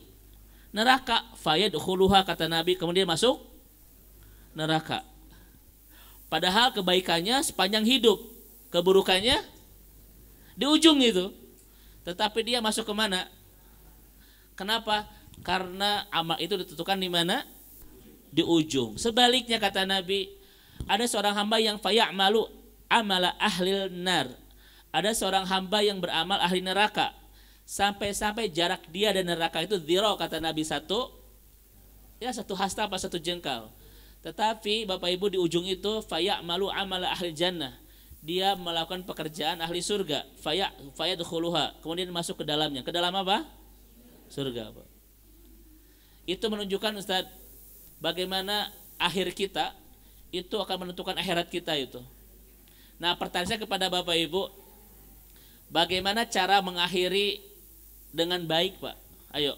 neraka, fayadkhuluha kata Nabi, kemudian masuk neraka. Padahal kebaikannya sepanjang hidup, keburukannya di ujung itu. Tetapi dia masuk ke mana? Kenapa? Karena amal itu ditentukan di mana? Di ujung. Sebaliknya kata Nabi, ada seorang hamba yang fayamalu amala ahlil nar. Ada seorang hamba yang beramal ahli neraka. Sampai-sampai jarak dia dan neraka itu dzira kata Nabi satu hasta apa satu jengkal. Tetapi Bapak Ibu di ujung itu fayamalu amala ahli jannah. Dia melakukan pekerjaan ahli surga. Fayadkhuluha. Kemudian masuk ke dalamnya. Ke dalam apa? Surga. Itu menunjukkan Ustaz bagaimana akhir kita itu akan menentukan akhirat kita itu. Nah, pertanyaan saya kepada Bapak Ibu, bagaimana cara mengakhiri dengan baik, Pak? Ayo.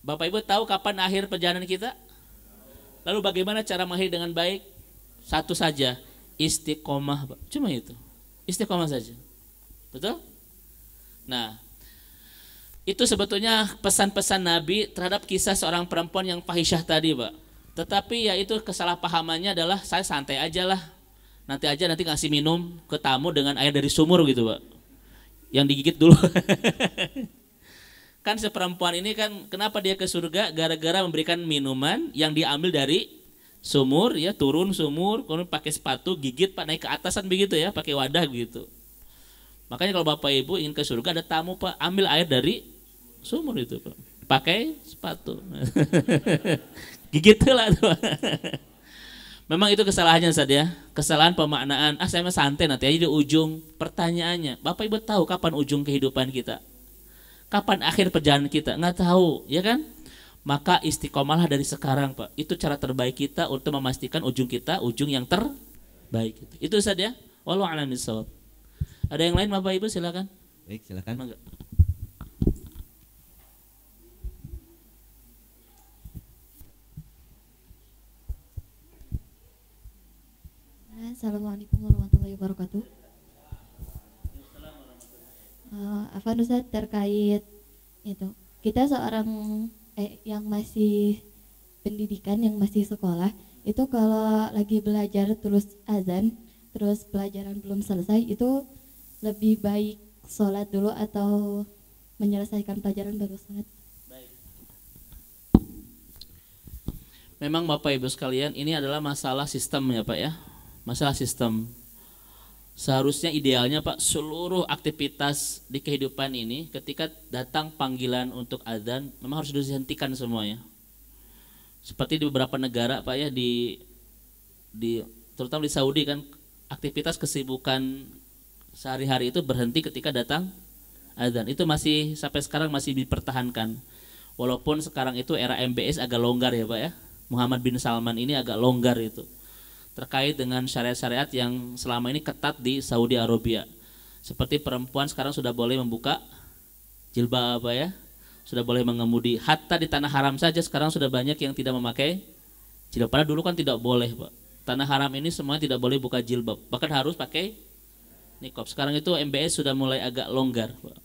Bapak Ibu tahu kapan akhir perjalanan kita? Lalu bagaimana cara mengakhiri dengan baik? Satu saja, istiqomah, Pak. Cuma itu. Istiqomah saja. Betul? Nah, itu sebetulnya pesan-pesan Nabi terhadap kisah seorang perempuan yang fahisyah tadi, Pak. Tetapi ya itu kesalahpahamannya adalah saya santai aja lah. Nanti ngasih minum ke tamu dengan air dari sumur gitu, Pak. Yang digigit dulu. Kan seperempuan ini kan kenapa dia ke surga? Gara-gara memberikan minuman yang diambil dari sumur, ya turun sumur, kemudian pakai sepatu gigit Pak, naik ke atasan begitu ya, pakai wadah begitu. Makanya kalau Bapak Ibu ingin ke surga ada tamu Pak, ambil air dari sumur itu Pak, pakai sepatu. Gigit lah tuh. Memang itu kesalahannya saja, kesalahan pemaknaan. Saya mah santai nanti aja di ujung. Pertanyaannya, Bapak Ibu tahu kapan ujung kehidupan kita? Kapan akhir perjalanan kita? Nggak tahu, ya kan? Maka istiqomahlah dari sekarang, Pak. Itu cara terbaik kita untuk memastikan ujung kita ujung yang terbaik. Itu saja. Wallahu a'lam bishawab. Ada yang lain Bapak Ibu silakan. Baik, silakan. Mangga. Assalamualaikum warahmatullahi wabarakatuh. Afan Ustaz, terkait itu kita seorang yang masih pendidikan, yang masih sekolah itu kalau lagi belajar terus azan, terus pelajaran belum selesai, itu lebih baik sholat dulu atau menyelesaikan pelajaran baru sholat? Baik. Memang Bapak Ibu sekalian, ini adalah masalah sistem ya Pak ya, masalah sistem. Seharusnya idealnya Pak, seluruh aktivitas di kehidupan ini ketika datang panggilan untuk azan memang harus dihentikan semuanya. Seperti di beberapa negara Pak ya, di terutama di Saudi kan, aktivitas kesibukan sehari-hari itu berhenti ketika datang azan. Itu masih sampai sekarang masih dipertahankan. Walaupun sekarang itu era MBS agak longgar ya Pak ya. Muhammad bin Salman ini agak longgar itu terkait dengan syariat-syariat yang selama ini ketat di Saudi Arabia. Seperti perempuan sekarang sudah boleh membuka jilbab apa ya, sudah boleh mengemudi. Hatta di tanah haram saja sekarang sudah banyak yang tidak memakai jilbab. Padahal dulu kan tidak boleh Pak. Tanah haram ini semuanya tidak boleh buka jilbab, bahkan harus pakai niqab. Sekarang itu MBS sudah mulai agak longgar Pak.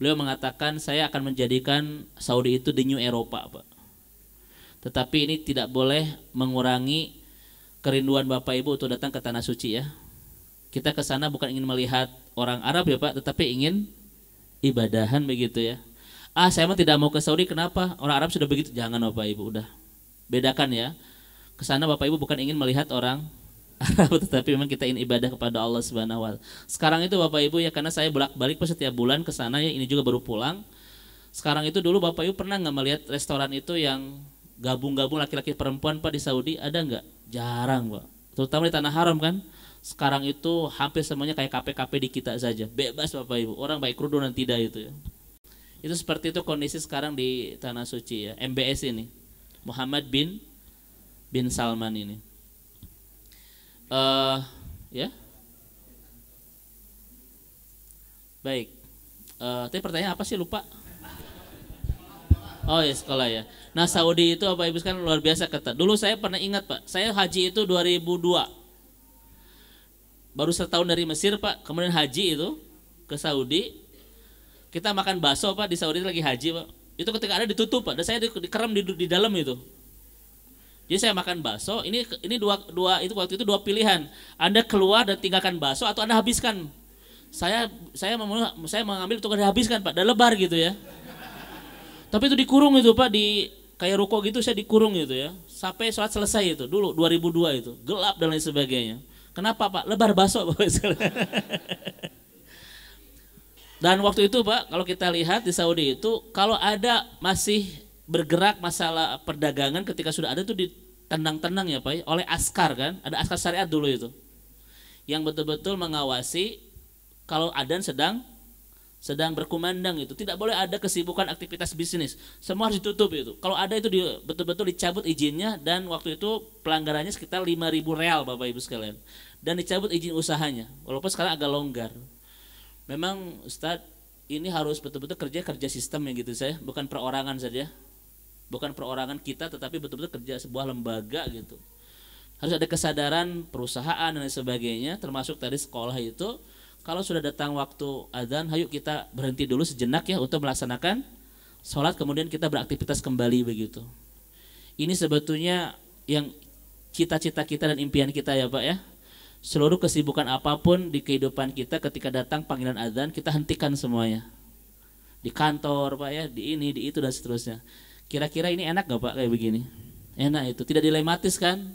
Beliau mengatakan saya akan menjadikan Saudi itu the new Eropa Pak. Tetapi ini tidak boleh mengurangi kerinduan Bapak Ibu untuk datang ke tanah suci ya. Kita ke sana bukan ingin melihat orang Arab ya Pak, tetapi ingin ibadahan begitu ya. Saya mah tidak mau ke Saudi, kenapa? Orang Arab sudah begitu. Jangan Bapak Ibu, udah bedakan ya. Ke sana Bapak Ibu bukan ingin melihat orang Arab, tetapi memang kita ingin ibadah kepada Allah Subhanahu wa taala. Sekarang itu Bapak Ibu ya, karena saya bolak-balik setiap bulan ke sana ya, ini juga baru pulang. Sekarang itu dulu Bapak Ibu pernah nggak melihat restoran itu yang gabung-gabung laki-laki perempuan Pak di Saudi? Ada nggak? Jarang Pak. Terutama di tanah haram kan. Sekarang itu hampir semuanya kayak KP-KP di kita saja, bebas Bapak Ibu, orang baik kerudung dan tidak itu ya. Itu seperti itu kondisi sekarang di tanah suci ya, MBS ini, Muhammad bin Salman ini. Ya, baik. Tadi pertanyaan apa sih, lupa? Oh ya, sekolah ya. Nah Saudi itu Bapak Ibu sekarang luar biasa ketat. Dulu saya pernah ingat Pak, saya haji itu 2002. Baru setahun dari Mesir Pak, kemudian haji itu ke Saudi. Kita makan bakso Pak di Saudi lagi haji Pak. Itu ketika ada ditutup Pak, dan saya dikerem di dalam itu. Jadi saya makan bakso, ini dua itu waktu itu dua pilihan. Anda keluar dan tinggalkan bakso atau Anda habiskan. Saya mengambil untuk dihabiskan Pak, dan lebar gitu ya. Tapi itu dikurung itu Pak, di kayak ruko gitu, saya dikurung gitu ya. Sampai sholat selesai itu dulu 2002 itu, gelap dan lain sebagainya. Kenapa Pak? Lebar bakso Bapak. Dan waktu itu Pak, kalau kita lihat di Saudi itu, kalau ada masih bergerak masalah perdagangan ketika sudah ada itu ditendang-tendang ya Pak ya, oleh askar kan, ada askar syariat dulu itu, yang betul-betul mengawasi kalau adzan sedang berkumandang itu, tidak boleh ada kesibukan aktivitas bisnis, semua harus ditutup itu. Kalau ada itu betul-betul dicabut izinnya, dan waktu itu pelanggarannya sekitar 5.000 real Bapak Ibu sekalian, dan dicabut izin usahanya, walaupun sekarang agak longgar. Memang Ustadz ini harus betul-betul kerja sistem ya gitu, saya bukan perorangan saja, bukan perorangan kita, tetapi betul-betul kerja sebuah lembaga gitu. Harus ada kesadaran perusahaan dan lain sebagainya, termasuk tadi sekolah itu. Kalau sudah datang waktu adzan, ayo kita berhenti dulu sejenak ya untuk melaksanakan sholat, kemudian kita beraktivitas kembali begitu. Ini sebetulnya yang cita-cita kita dan impian kita ya Pak ya. Seluruh kesibukan apapun di kehidupan kita, ketika datang panggilan adzan, kita hentikan semuanya. Di kantor Pak ya, di ini, di itu dan seterusnya. Kira-kira ini enak gak Pak kayak begini? Enak itu, tidak dilematis kan?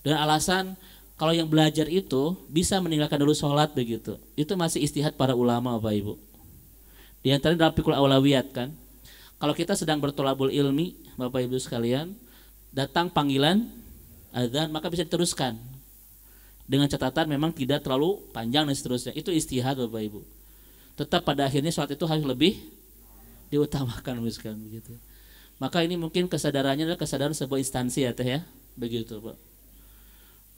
Dan alasan kalau yang belajar itu bisa meninggalkan dulu sholat begitu, itu masih istihad para ulama Bapak Ibu. Di antara dalam fikul aulawiyat kan, kalau kita sedang bertolabul ilmi Bapak Ibu sekalian, datang panggilan adzan maka bisa diteruskan dengan catatan memang tidak terlalu panjang dan seterusnya. Itu istihad Bapak Ibu. Tetap pada akhirnya sholat itu harus lebih diutamakan misalkan begitu. Maka ini mungkin kesadarannya adalah kesadaran sebuah instansi ya Teh ya, begitu Pak.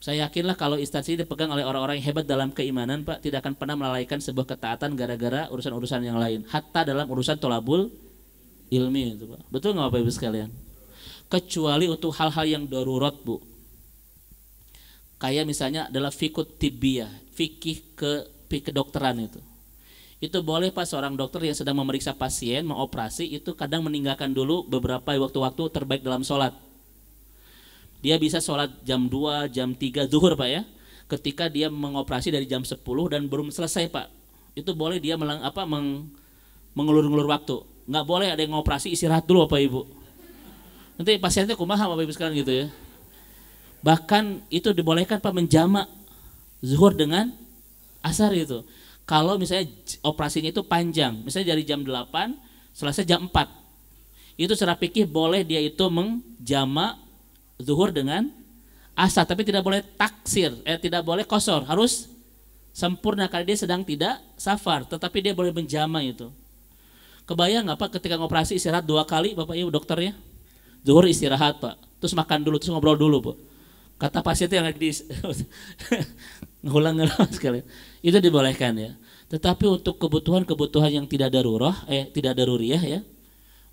Saya yakinlah kalau instansi ini dipegang oleh orang-orang yang hebat dalam keimanan Pak, tidak akan pernah melalaikan sebuah ketaatan gara-gara urusan-urusan yang lain, hatta dalam urusan tolabul ilmi itu Pak. Betul nggak Bapak Ibu sekalian? Kecuali untuk hal-hal yang darurat Bu, kayak misalnya adalah fikih tibbiyah, fikih kedokteran itu boleh Pak. Seorang dokter yang sedang memeriksa pasien, mengoperasi, itu kadang meninggalkan dulu beberapa waktu-waktu terbaik dalam sholat. Dia bisa sholat jam 2, jam 3 zuhur Pak ya, ketika dia mengoperasi dari jam 10 dan belum selesai Pak, itu boleh dia mengulur-ngulur waktu. Nggak boleh ada yang ngoperasi istirahat dulu Bapak Ibu, nanti pasiennya kumaha Bapak Ibu sekalian gitu ya. Bahkan itu dibolehkan Pak menjamak zuhur dengan asar itu, kalau misalnya operasinya itu panjang, misalnya dari jam 8 selesai jam 4, itu secara fikih boleh dia itu menjamak zuhur dengan asa, tapi tidak boleh taksir, tidak boleh kosor, harus sempurna karena dia sedang tidak safar, tetapi dia boleh menjama itu. Kebayang nggak Pak ketika ngoperasi istirahat 2 kali Bapak Ibu dokternya? Zuhur istirahat Pak, terus makan dulu, terus ngobrol dulu Bu. Kata pasien itu yang lagi di ngulang-ngulang sekali. Itu dibolehkan ya. Tetapi untuk kebutuhan-kebutuhan yang tidak tidak daruriyah ya,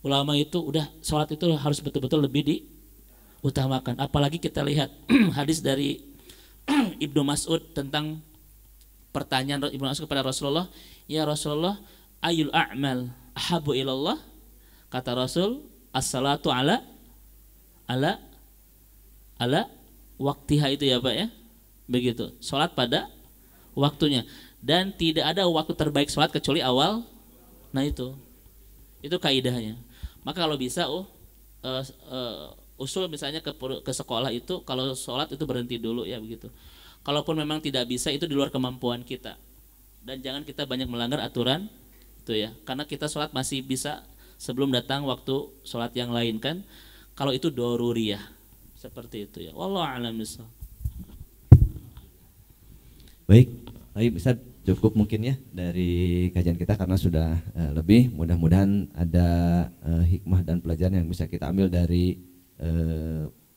ulama itu udah sholat itu harus betul-betul lebih diutamakan. Apalagi kita lihat hadis dari Ibnu Mas'ud tentang pertanyaan Ibnu Mas'ud kepada Rasulullah, ya Rasulullah, ayul a'mal ahabu ilallah? Kata Rasul, as-salatu ala waktiha, itu ya Pak ya. Begitu. Salat pada waktunya, dan tidak ada waktu terbaik salat kecuali awal. Nah itu kaidahnya. Maka kalau bisa usul misalnya ke sekolah itu kalau salat itu berhenti dulu ya begitu. Kalaupun memang tidak bisa, itu di luar kemampuan kita. Dan jangan kita banyak melanggar aturan itu ya. Karena kita salat masih bisa sebelum datang waktu salat yang lain kan. Kalau itu doruriyah. Seperti itu ya. Wallahu a'lam bishawab. Baik, bisa cukup mungkin ya dari kajian kita karena sudah lebih. Mudah-mudahan ada hikmah dan pelajaran yang bisa kita ambil dari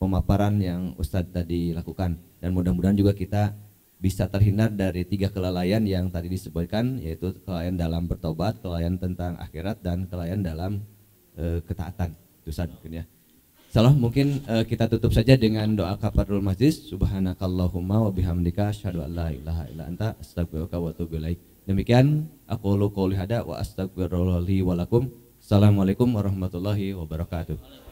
pemaparan yang Ustadz tadi lakukan, dan mudah-mudahan juga kita bisa terhindar dari 3 kelalaian yang tadi disebutkan, yaitu kelalaian dalam bertobat, kelalaian tentang akhirat, dan kelalaian dalam ketaatan. Itu Ustadz mungkin ya. Salah mungkin kita tutup saja dengan doa kafarul majlis. Subhanakallahumma wa bihamdika asyhadu an la ilaha illa anta astaghfiruka wa atubu ilaik. Demikian aku qouli hada wa astaghfirullahi wa lakum. Assalamualaikum warahmatullahi wabarakatuh.